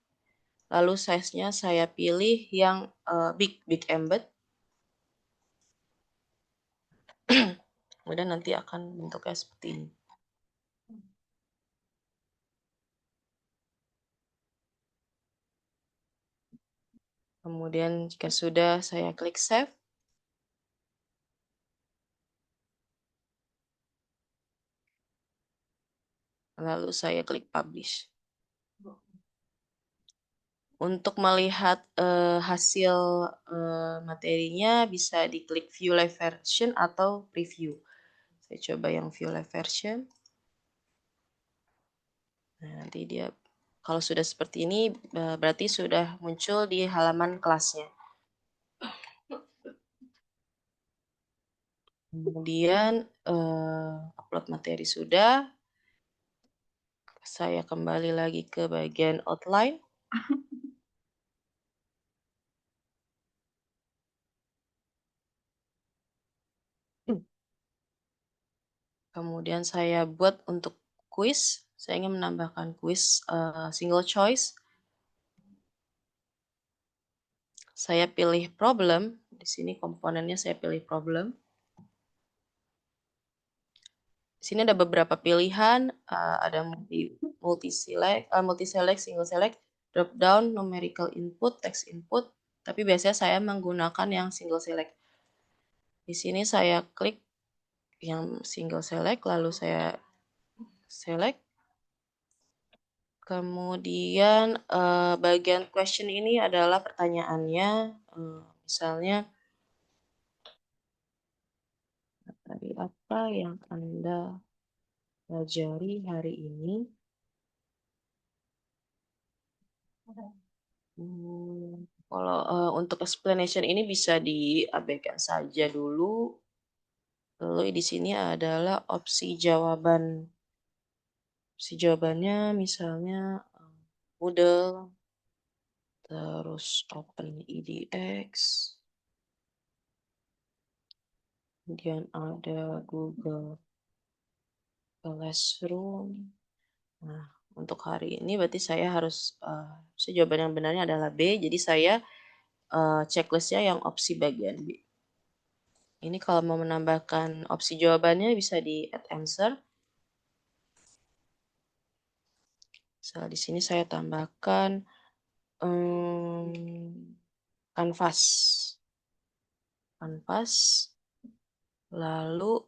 Lalu size-nya saya pilih yang big embed. Kemudian nanti akan bentuknya seperti ini. Kemudian jika sudah, saya klik save. Lalu saya klik publish. Untuk melihat hasil materinya bisa diklik view live version atau preview. Saya coba yang view live version. Nah, nanti dia kalau sudah seperti ini berarti sudah muncul di halaman kelasnya. Kemudian upload materi sudah. Saya kembali lagi ke bagian outline. Kemudian saya buat untuk quiz. Saya ingin menambahkan quiz single choice. Saya pilih problem. Di sini komponennya saya pilih problem. Di sini ada beberapa pilihan. Ada multi select, single select, drop down, numerical input, text input. Tapi biasanya saya menggunakan yang single select. Di sini saya klik yang single select, lalu saya select. Kemudian bagian question ini adalah pertanyaannya, misalnya dari apa yang Anda pelajari hari ini? Kalau untuk explanation ini bisa diabaikan saja dulu. Lalu di sini adalah opsi jawaban. Opsi jawabannya misalnya Moodle, terus OpenEDX, kemudian ada Google Classroom. Nah, untuk hari ini berarti saya harus, jawaban yang benarnya adalah B, jadi saya checklistnya yang opsi bagian B. Ini kalau mau menambahkan opsi jawabannya bisa di add answer. Misalnya di sini saya tambahkan kanvas. Kanvas. Lalu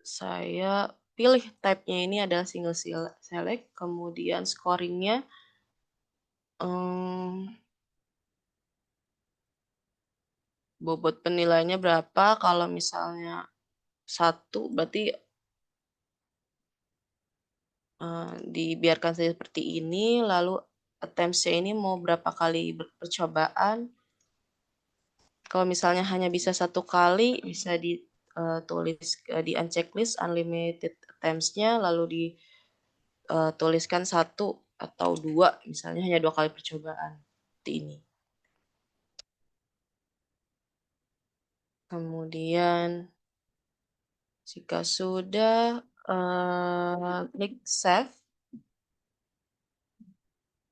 saya pilih type-nya ini adalah single select. Kemudian scoringnya bobot penilaiannya berapa. Kalau misalnya 1 berarti dibiarkan saja seperti ini. Lalu attempts-nya ini mau berapa kali percobaan. Kalau misalnya hanya bisa 1 kali, bisa ditulis di unchecklist unlimited attempts-nya, lalu dituliskan 1 atau 2, misalnya hanya 2 kali percobaan. Seperti ini. Kemudian jika sudah, klik save.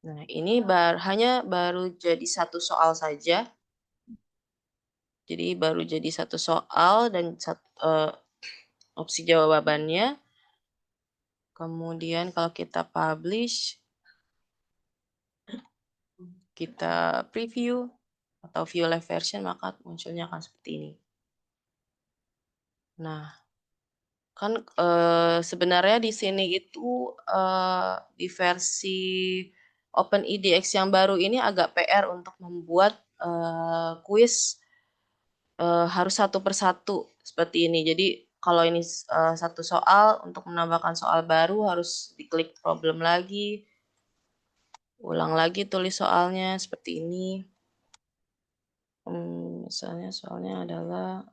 Nah, ini hanya baru jadi 1 soal saja. Jadi baru jadi 1 soal dan opsi jawabannya. Kemudian kalau kita publish, kita preview atau view live version, maka munculnya akan seperti ini. Nah, kan sebenarnya di sini itu di versi OpenEDX yang baru ini agak PR untuk membuat quiz harus 1 per 1 seperti ini. Jadi kalau ini 1 soal, untuk menambahkan soal baru harus diklik problem lagi, ulang lagi tulis soalnya seperti ini. Misalnya soalnya adalah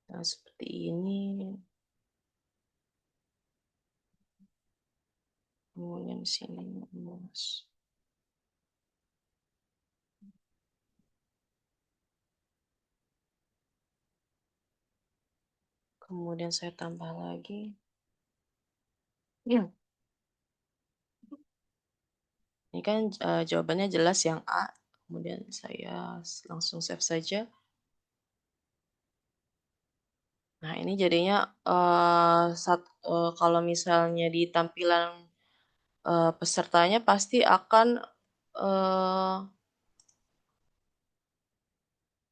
nah, seperti ini. Kemudian di sini kemudian saya tambah lagi. Ya. Ini kan jawabannya jelas yang A. Kemudian saya langsung save saja. Nah, ini jadinya kalau misalnya di tampilan pesertanya pasti akan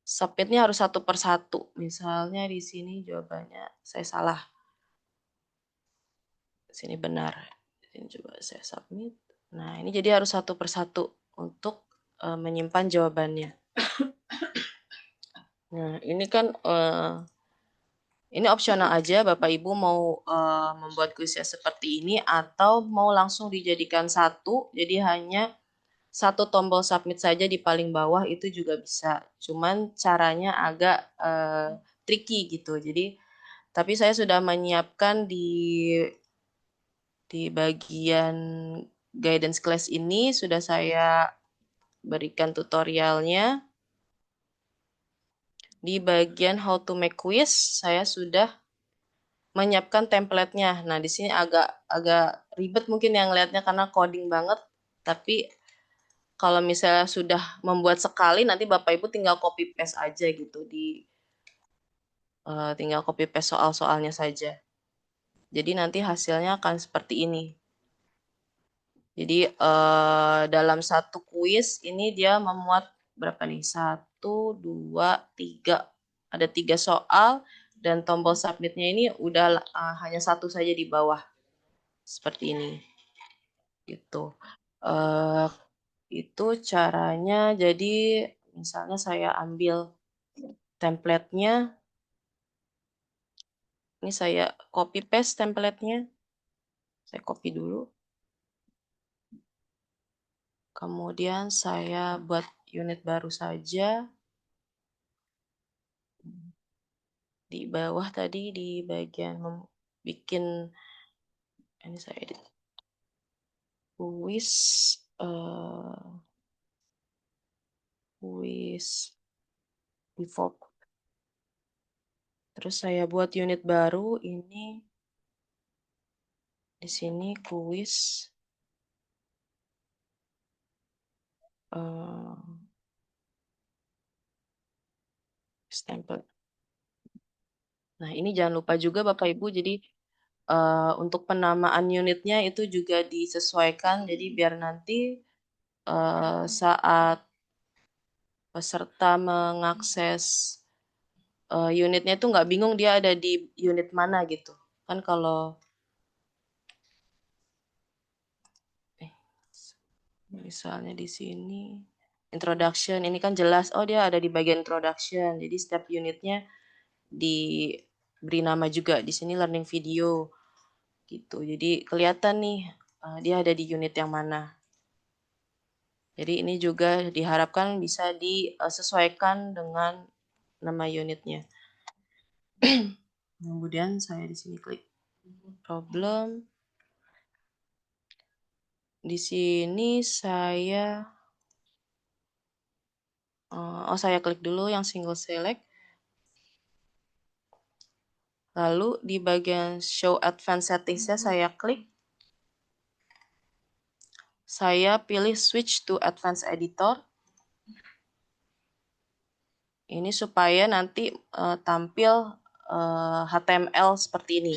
submitnya harus satu per satu. Misalnya di sini jawabannya saya salah. Sini benar. Sini coba saya submit. Nah, ini jadi harus satu per satu untuk menyimpan jawabannya. Nah, ini kan ini opsional aja Bapak Ibu mau membuat kuisnya seperti ini atau mau langsung dijadikan satu, jadi hanya satu tombol submit saja di paling bawah itu juga bisa. Cuman caranya agak tricky gitu. Jadi tapi saya sudah menyiapkan di bagian guidance class ini sudah saya berikan tutorialnya. Di bagian how to make quiz saya sudah menyiapkan template-nya. Nah, di sini agak ribet mungkin yang lihatnya karena coding banget. Tapi kalau misalnya sudah membuat sekali, nanti Bapak Ibu tinggal copy paste aja gitu tinggal copy paste soal-soalnya saja. Jadi nanti hasilnya akan seperti ini. Jadi dalam satu kuis ini dia memuat berapa nih? 1, 2, 3. Ada 3 soal dan tombol submitnya ini udah hanya satu saja di bawah. Seperti ini. Gitu. Itu caranya, jadi misalnya saya ambil template-nya, ini saya copy paste template-nya, saya copy dulu, kemudian saya buat unit baru saja, di bawah tadi di bagian bikin, ini saya edit, quiz, quiz default. Terus saya buat unit baru, ini di sini quiz stempel. Nah, ini jangan lupa juga Bapak Ibu, jadi untuk penamaan unitnya itu juga disesuaikan, jadi biar nanti saat peserta mengakses unitnya itu nggak bingung dia ada di unit mana gitu. Kan kalau misalnya di sini introduction, ini kan jelas, oh dia ada di bagian introduction, jadi setiap unitnya diberi nama juga, di sini learning video gitu. Jadi kelihatan nih dia ada di unit yang mana. Jadi ini juga diharapkan bisa disesuaikan dengan nama unitnya. Kemudian saya di sini klik problem. Di sini saya klik dulu yang single select. Lalu di bagian show advanced settings-nya saya klik. Saya pilih switch to advanced editor. Ini supaya nanti tampil HTML seperti ini.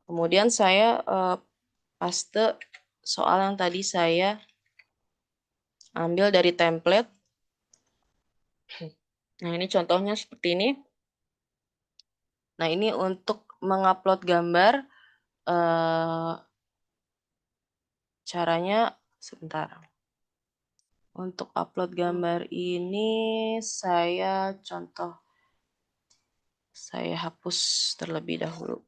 Kemudian saya paste soal yang tadi saya ambil dari template. Nah, ini contohnya seperti ini. Nah, ini untuk mengupload gambar, caranya sebentar. Untuk upload gambar ini saya hapus terlebih dahulu.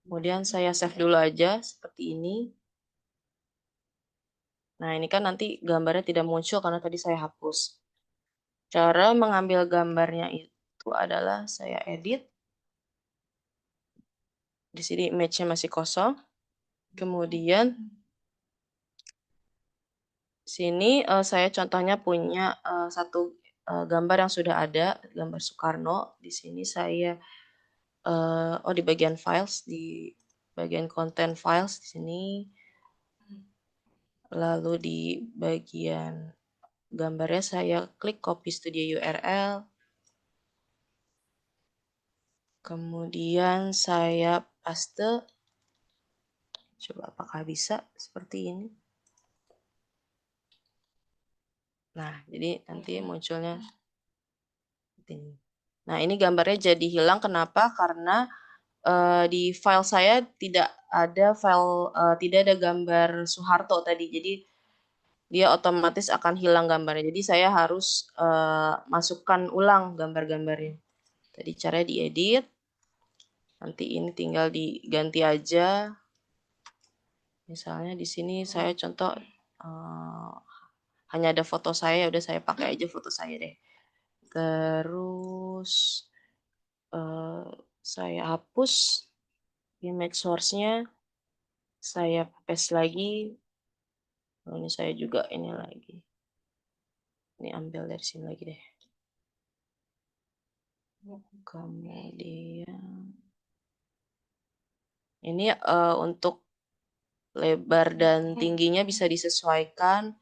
Kemudian saya save dulu aja seperti ini. Nah, ini kan nanti gambarnya tidak muncul karena tadi saya hapus. Cara mengambil gambarnya itu adalah saya edit. Di sini image-nya masih kosong. Kemudian sini saya contohnya punya satu gambar yang sudah ada, gambar Soekarno. Di sini saya di bagian files, di bagian content files di sini Lalu di bagian gambarnya saya klik copy studio URL. Kemudian saya paste. Coba apakah bisa seperti ini. Nah, jadi nanti munculnya seperti ini. Nah, ini gambarnya jadi hilang. Kenapa? Karena di file saya tidak ada tidak ada gambar Soeharto tadi. Jadi dia otomatis akan hilang gambarnya. Jadi saya harus masukkan ulang gambar-gambarnya. Tadi caranya diedit. Nanti ini tinggal diganti aja. Misalnya di sini saya contoh hanya ada foto saya, udah saya pakai aja foto saya deh. Terus saya hapus image source-nya, saya paste lagi. Ini saya juga ini lagi. Ini ambil dari sini lagi deh. Kemudian ini untuk lebar dan tingginya bisa disesuaikan.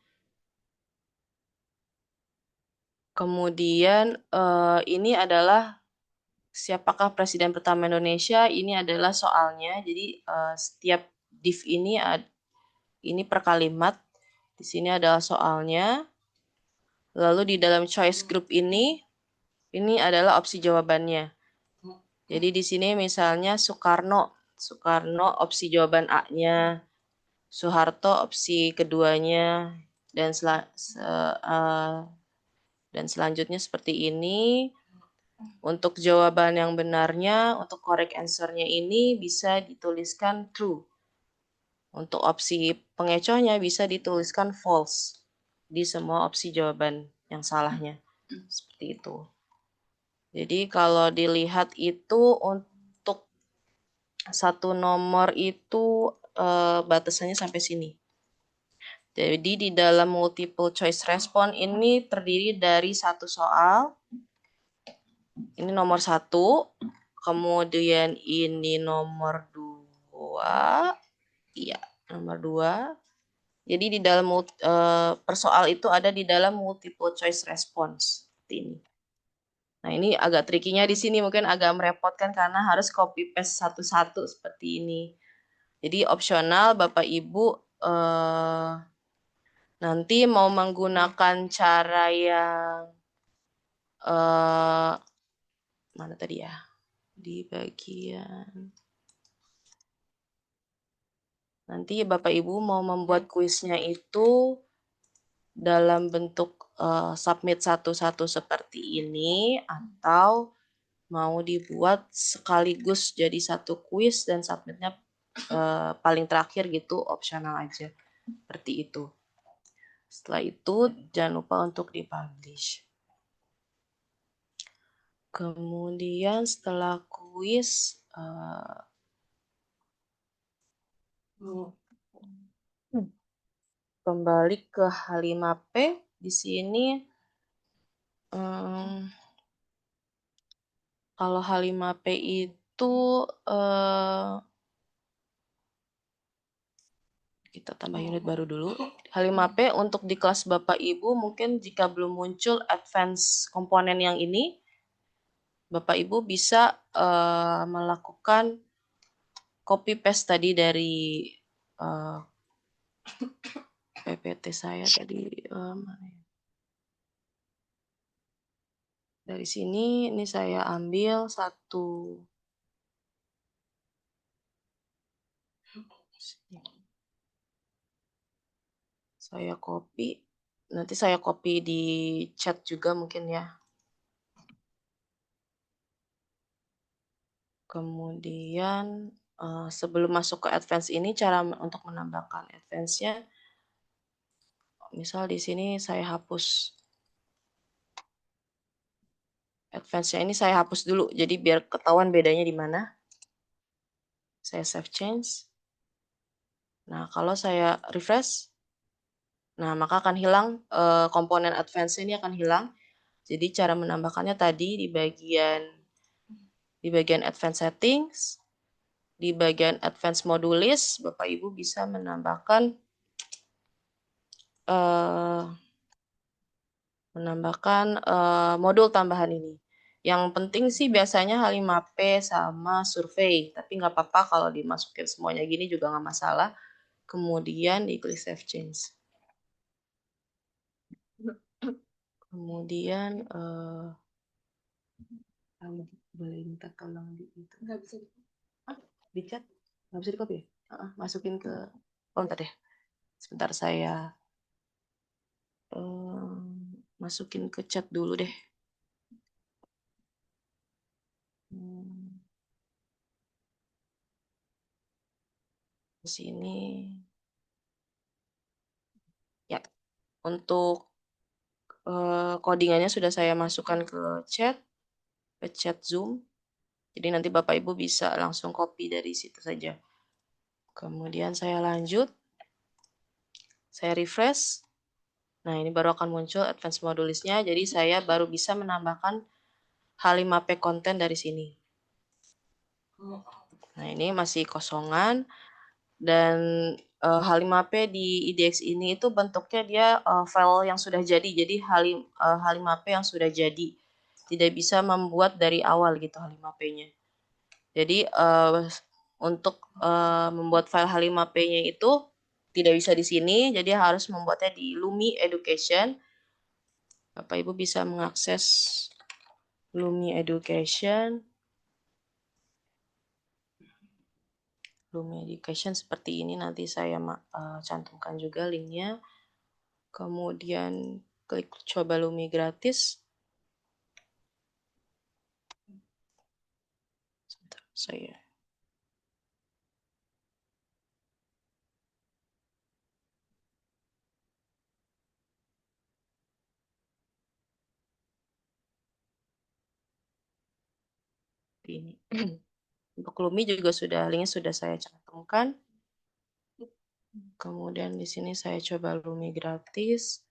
Kemudian ini adalah siapakah Presiden pertama Indonesia? Ini adalah soalnya. Jadi setiap div ini per kalimat. Di sini adalah soalnya. Lalu di dalam choice group ini adalah opsi jawabannya. Jadi di sini misalnya Soekarno. Soekarno opsi jawaban A-nya. Soeharto opsi keduanya. Dan selanjutnya seperti ini. Untuk jawaban yang benarnya, untuk correct answer-nya ini bisa dituliskan true. Untuk opsi pengecohnya bisa dituliskan false di semua opsi jawaban yang salahnya. Seperti itu. Jadi kalau dilihat itu untuk satu nomor itu batasannya sampai sini. Jadi di dalam multiple choice response ini terdiri dari satu soal. Ini nomor 1. Kemudian ini nomor 2. Iya, nomor 2. Jadi di dalam persoal itu ada di dalam multiple choice response. Seperti ini. Nah, ini agak trikinya di sini mungkin agak merepotkan karena harus copy paste satu-satu seperti ini. Jadi opsional Bapak Ibu nanti mau menggunakan cara yang mana tadi ya? Di bagian nanti Bapak Ibu mau membuat kuisnya itu dalam bentuk submit satu-satu seperti ini atau mau dibuat sekaligus jadi satu kuis dan submitnya paling terakhir gitu, opsional aja. Seperti itu. Setelah itu jangan lupa untuk dipublish. Kemudian setelah kuis kembali ke H5P. Di sini kalau H5P itu kita tambah unit baru dulu. H5P untuk di kelas Bapak Ibu mungkin jika belum muncul advance komponen yang ini, Bapak Ibu bisa melakukan copy paste tadi dari PPT saya tadi. Dari sini ini saya ambil satu. Saya copy. Nanti saya copy di chat juga mungkin ya. Kemudian sebelum masuk ke advance ini cara untuk menambahkan advance-nya. Misal di sini saya hapus. Advance-nya ini saya hapus dulu. Jadi biar ketahuan bedanya di mana. Saya save change. Nah, kalau saya refresh. Nah, maka akan hilang komponen advance ini akan hilang. Jadi cara menambahkannya tadi di bagian advance settings, di bagian advance module list, Bapak Ibu bisa menambahkan eh, menambahkan modul tambahan ini. Yang penting sih biasanya H5P sama survei, tapi nggak apa-apa kalau dimasukin semuanya gini juga nggak masalah. Kemudian diklik Save Change. Kemudian kamu boleh minta tolong di itu. Nggak bisa di chat, nggak bisa di copy ya? Masukin ke, oh ntar deh, sebentar saya masukin ke chat dulu deh. Di sini ya, untuk codingannya sudah saya masukkan ke chat Zoom. Jadi nanti Bapak Ibu bisa langsung copy dari situ saja. Kemudian saya lanjut, saya refresh. Nah, ini baru akan muncul advanced modulistnya. Jadi saya baru bisa menambahkan H5P konten dari sini. Nah, ini masih kosongan. Dan H5P di IDX ini itu bentuknya dia file yang sudah jadi. Jadi H5P yang sudah jadi. Tidak bisa membuat dari awal gitu H5P-nya. Jadi untuk membuat file H5P-nya itu tidak bisa di sini, jadi harus membuatnya di Lumi Education. Bapak Ibu bisa mengakses Lumi Education. Lumi Education seperti ini, nanti saya cantumkan juga linknya. Kemudian klik coba Lumi gratis. Sebentar, saya ini. Untuk Lumi juga linknya sudah saya cantumkan. Kemudian di sini saya coba Lumi gratis.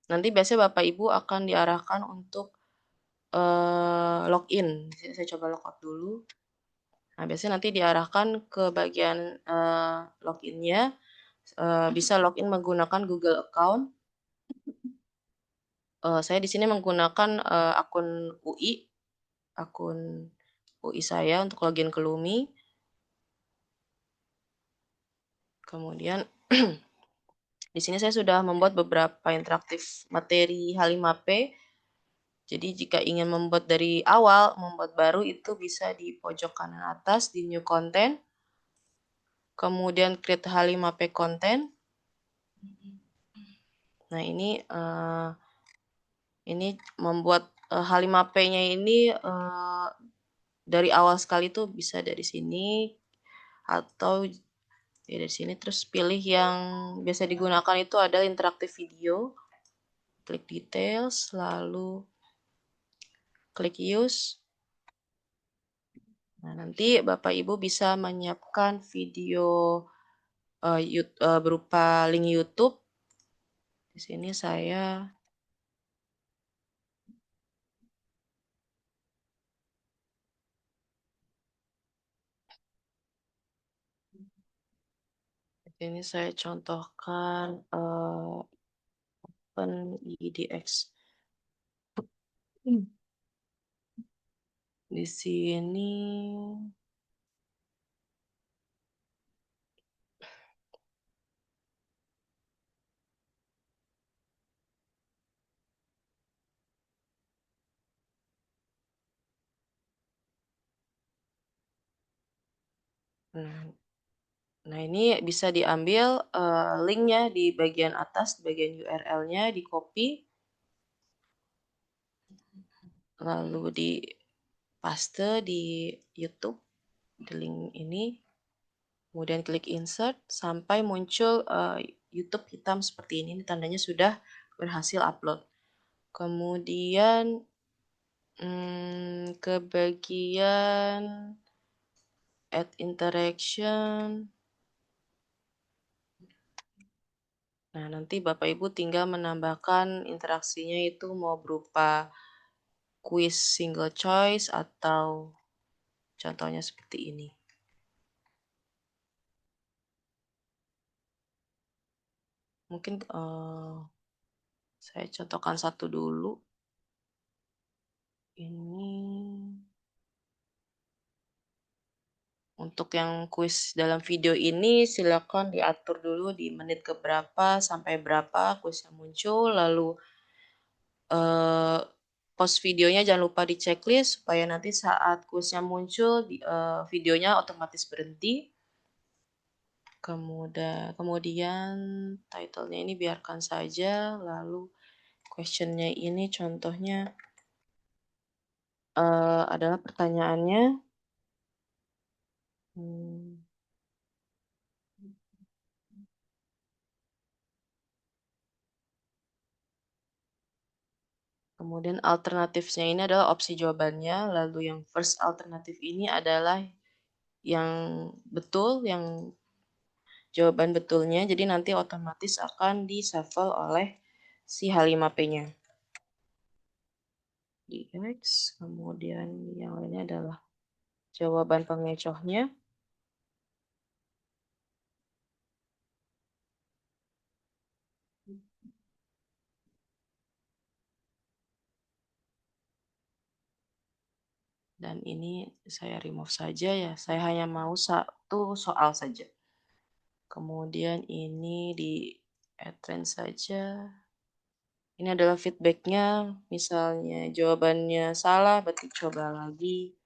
Nanti biasanya Bapak Ibu akan diarahkan untuk login. Di sini saya coba logout dulu. Nah, biasanya nanti diarahkan ke bagian loginnya. Bisa login menggunakan Google account. Saya di sini menggunakan akun UI saya untuk login ke Lumi. Kemudian di sini saya sudah membuat beberapa interaktif materi H5P. Jadi jika ingin membuat dari awal, membuat baru itu bisa di pojok kanan atas di New Content. Kemudian create H5P Content. Nah ini membuat H5P-nya ini dari awal sekali tuh bisa dari sini atau ya dari sini, terus pilih yang biasa digunakan itu adalah interaktif video. Klik details, lalu klik use. Nah, nanti Bapak Ibu bisa menyiapkan video berupa link YouTube. Di sini saya contohkan Open IDX. Di sini nah ini bisa diambil linknya di bagian atas, di bagian URL-nya, di copy, lalu di paste di YouTube, di link ini, kemudian klik insert sampai muncul YouTube hitam seperti ini. Ini tandanya sudah berhasil upload. Kemudian ke bagian add interaction. Nah, nanti Bapak Ibu tinggal menambahkan interaksinya itu mau berupa quiz single choice atau contohnya seperti ini. Mungkin saya contohkan satu dulu. Ini untuk yang kuis dalam video ini silakan diatur dulu di menit ke berapa sampai berapa kuisnya muncul, lalu post videonya jangan lupa di checklist supaya nanti saat kuisnya muncul videonya otomatis berhenti. Kemudian title-nya ini biarkan saja, lalu question-nya ini contohnya adalah pertanyaannya. Kemudian alternatifnya ini adalah opsi jawabannya, lalu yang first alternatif ini adalah yang betul, yang jawaban betulnya, jadi nanti otomatis akan di-shuffle oleh si H5P-nya. Di X, kemudian yang lainnya adalah jawaban pengecohnya. Dan ini saya remove saja ya, saya hanya mau satu soal saja. Kemudian ini di add saja. Ini adalah feedbacknya, misalnya jawabannya salah, berarti coba lagi.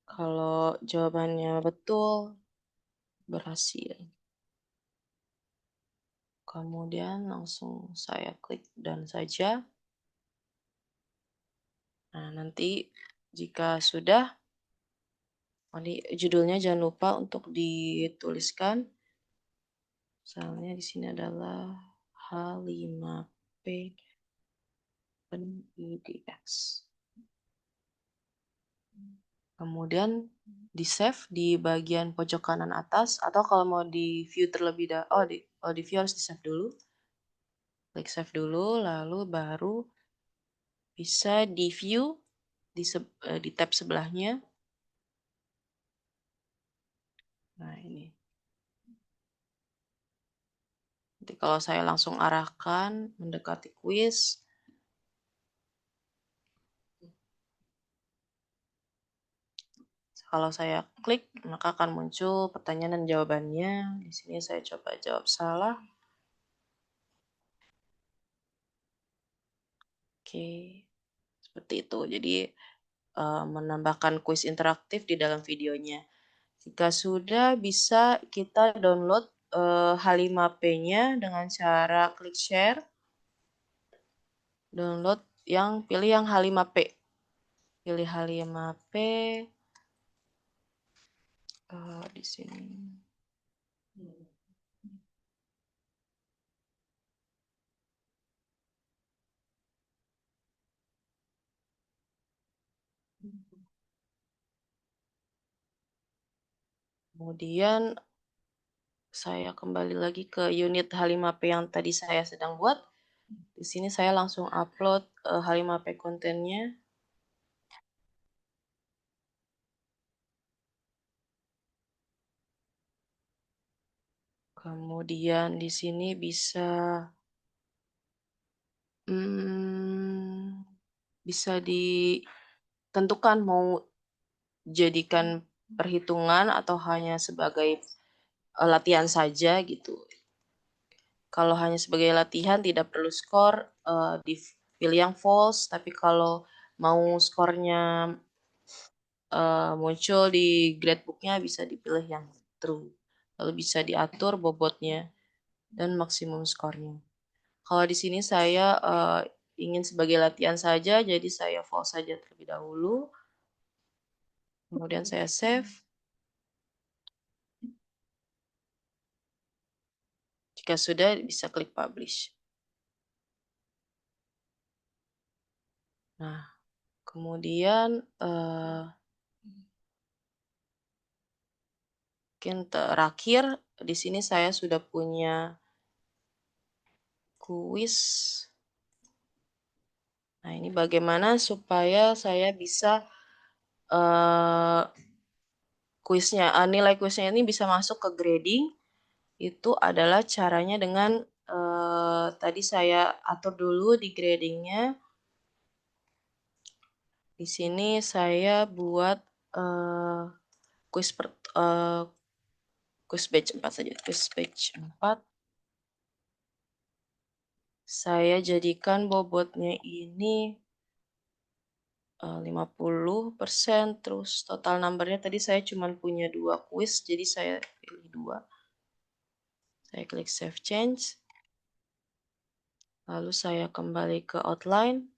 Kalau jawabannya betul, berhasil. Kemudian langsung saya klik dan saja. Nah, nanti jika sudah, nanti judulnya jangan lupa untuk dituliskan. Misalnya di sini adalah H5P PENIDX. Kemudian di save di bagian pojok kanan atas, atau kalau mau di view terlebih dahulu, kalau di view harus di save dulu. Klik save dulu, lalu baru bisa di view di tab sebelahnya. Nah, ini. Nanti kalau saya langsung arahkan mendekati kuis, kalau saya klik maka akan muncul pertanyaan dan jawabannya. Di sini saya coba jawab salah. Oke, seperti itu. Jadi menambahkan kuis interaktif di dalam videonya. Jika sudah, bisa kita download H5P-nya dengan cara klik share. Download pilih yang H5P. Pilih H5P di sini. Kemudian saya kembali lagi ke unit H5P yang tadi saya sedang buat. Di sini saya langsung upload H5P kontennya. Kemudian di sini bisa ditentukan mau jadikan perhitungan atau hanya sebagai latihan saja gitu. Kalau hanya sebagai latihan tidak perlu skor, dipilih yang false. Tapi kalau mau skornya muncul di gradebooknya bisa dipilih yang true. Lalu bisa diatur bobotnya dan maksimum skornya. Kalau di sini saya ingin sebagai latihan saja, jadi saya false saja terlebih dahulu. Kemudian saya save. Jika sudah, bisa klik publish. Nah, kemudian mungkin terakhir di sini saya sudah punya kuis. Nah, ini bagaimana supaya saya bisa kuisnya, nilai kuisnya ini bisa masuk ke grading, itu adalah caranya dengan tadi saya atur dulu di gradingnya. Di sini saya buat kuis kuis batch 4 saja. Kuis batch 4. Saya jadikan bobotnya ini 50%, terus total numbernya tadi saya cuma punya 2 kuis, jadi saya pilih 2. Saya klik save change. Lalu saya kembali ke outline.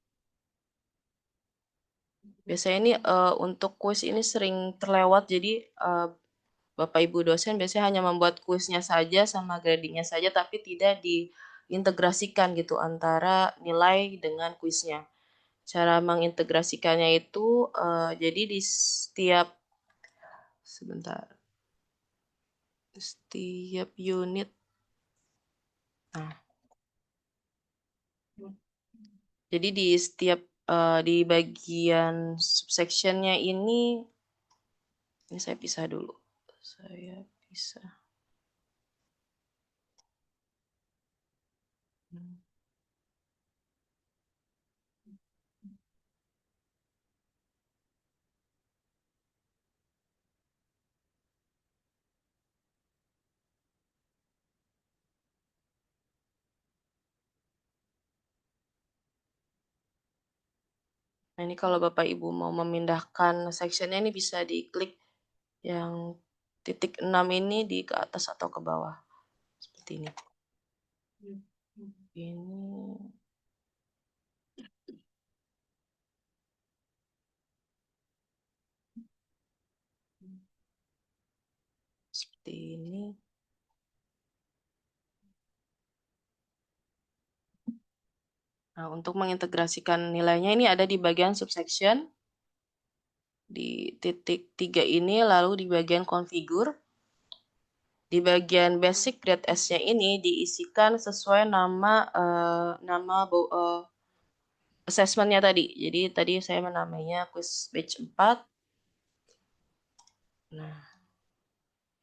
Biasanya ini untuk kuis ini sering terlewat, jadi Bapak Ibu dosen biasanya hanya membuat kuisnya saja sama gradingnya saja, tapi tidak diintegrasikan gitu antara nilai dengan kuisnya. Cara mengintegrasikannya itu jadi di setiap unit. Nah, jadi di setiap di bagian subsectionnya ini saya pisah dulu. Saya pisah. Nah, ini kalau Bapak Ibu mau memindahkan sectionnya ini bisa diklik yang titik 6 ini di ke atas atau ke bawah. Seperti ini. Ini seperti ini. Nah, untuk mengintegrasikan nilainya ini ada di bagian subsection. Di titik 3 ini, lalu di bagian configure. Di bagian basic grade S-nya ini diisikan sesuai nama assessment-nya tadi. Jadi tadi saya menamainya quiz batch 4. Nah,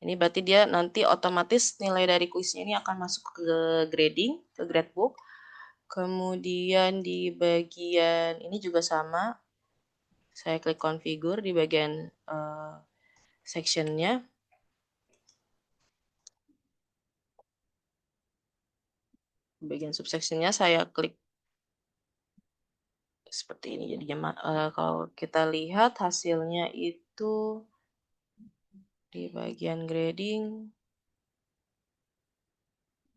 ini berarti dia nanti otomatis nilai dari kuisnya ini akan masuk ke grading, ke gradebook. Kemudian di bagian ini juga sama. Saya klik configure di bagian sectionnya. Di bagian subsectionnya saya klik seperti ini. Jadinya kalau kita lihat hasilnya itu di bagian grading.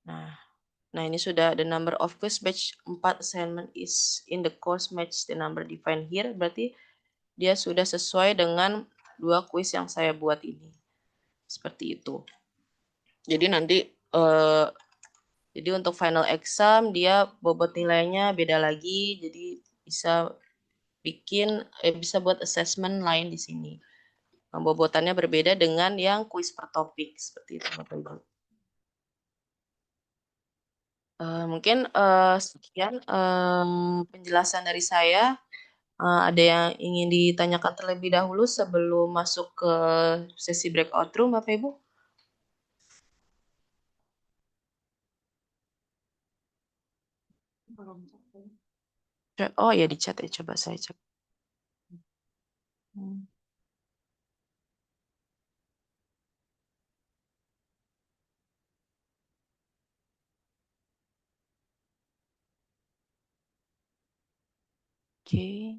Nah, ini sudah the number of quiz batch 4 assignment is in the course match the number defined here. Berarti dia sudah sesuai dengan 2 quiz yang saya buat ini. Seperti itu. Jadi nanti jadi untuk final exam dia bobot nilainya beda lagi. Jadi bisa bisa buat assessment lain di sini. Pembobotannya berbeda dengan yang quiz per topik seperti itu Bapak Ibu. Mungkin sekian penjelasan dari saya. Ada yang ingin ditanyakan terlebih dahulu sebelum masuk ke sesi breakout room, Bapak Ibu? Oh ya di chat ya, coba saya cek. Oke.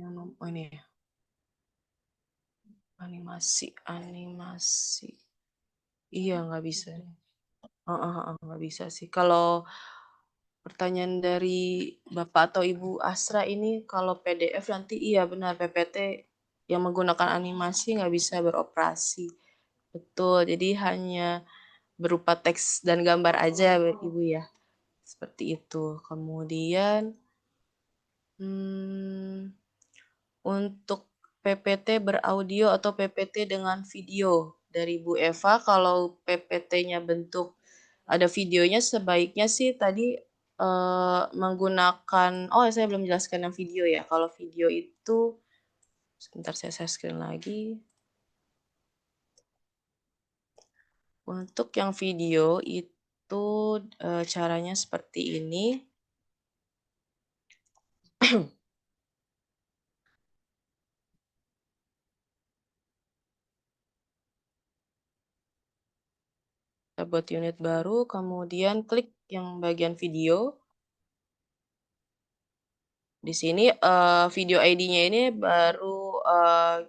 Oh ini ya. Animasi. Iya nggak bisa. Nggak bisa sih. Kalau pertanyaan dari Bapak atau Ibu Asra ini, kalau PDF nanti iya benar PPT yang menggunakan animasi nggak bisa beroperasi. Betul, jadi hanya berupa teks dan gambar aja Ibu ya. Seperti itu. Kemudian untuk PPT beraudio atau PPT dengan video. dari Bu Eva, kalau PPT-nya bentuk ada videonya, sebaiknya sih tadi menggunakan, oh saya belum jelaskan yang video ya. Kalau video itu, sebentar saya share screen lagi. Untuk yang video itu caranya seperti ini. Kita buat unit baru, kemudian klik yang bagian video. Di sini video ID-nya ini baru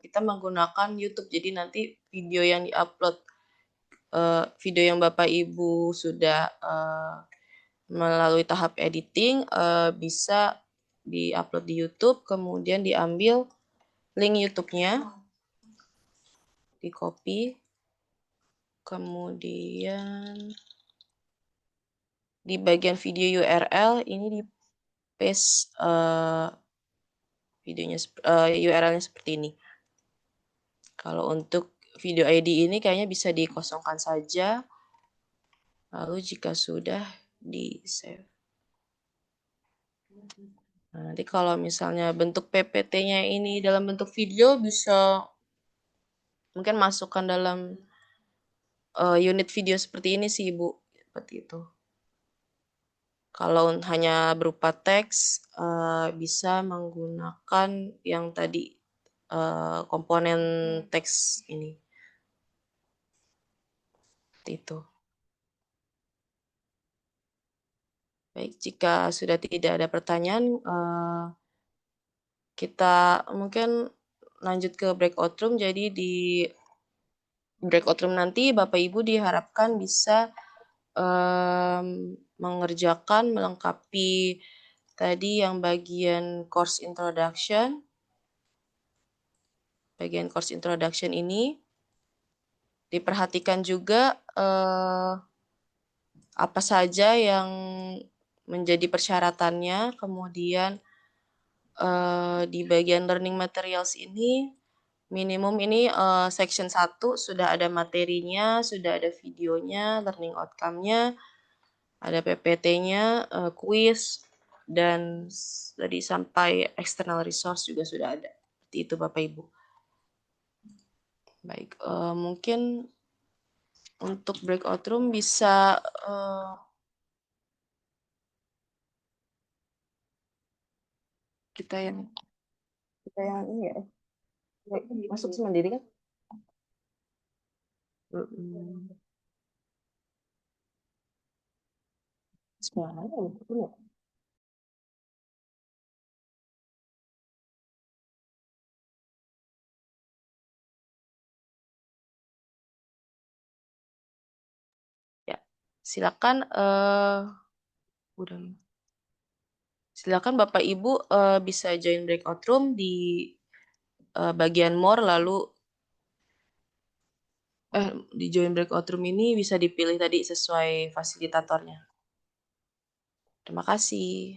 kita menggunakan YouTube. Jadi nanti video yang diupload, video yang Bapak Ibu sudah melalui tahap editing bisa diupload di YouTube, kemudian diambil link YouTube-nya, di copy, kemudian di bagian video URL ini di paste videonya URL-nya seperti ini. Kalau untuk video ID ini kayaknya bisa dikosongkan saja. Lalu jika sudah di save. Nah, nanti kalau misalnya bentuk PPT-nya ini dalam bentuk video bisa mungkin masukkan dalam unit video seperti ini sih Ibu. Seperti itu. Kalau hanya berupa teks, bisa menggunakan yang tadi komponen teks ini. Seperti itu. Baik, jika sudah tidak ada pertanyaan, kita mungkin lanjut ke breakout room. Jadi di breakout room nanti Bapak Ibu diharapkan bisa mengerjakan, melengkapi tadi yang bagian course introduction. Bagian course introduction ini diperhatikan juga apa saja yang menjadi persyaratannya, kemudian di bagian learning materials ini minimum ini section 1 sudah ada materinya, sudah ada videonya, learning outcome-nya, ada PPT-nya, quiz, dan tadi sampai external resource juga sudah ada. Seperti itu Bapak Ibu. Baik, mungkin untuk breakout room bisa kita yang ini ya. Masuk sendiri kan? Sebenarnya ya. Silakan udah. Silakan Bapak Ibu bisa join breakout room di bagian more, lalu di join breakout room ini bisa dipilih tadi sesuai fasilitatornya. Terima kasih.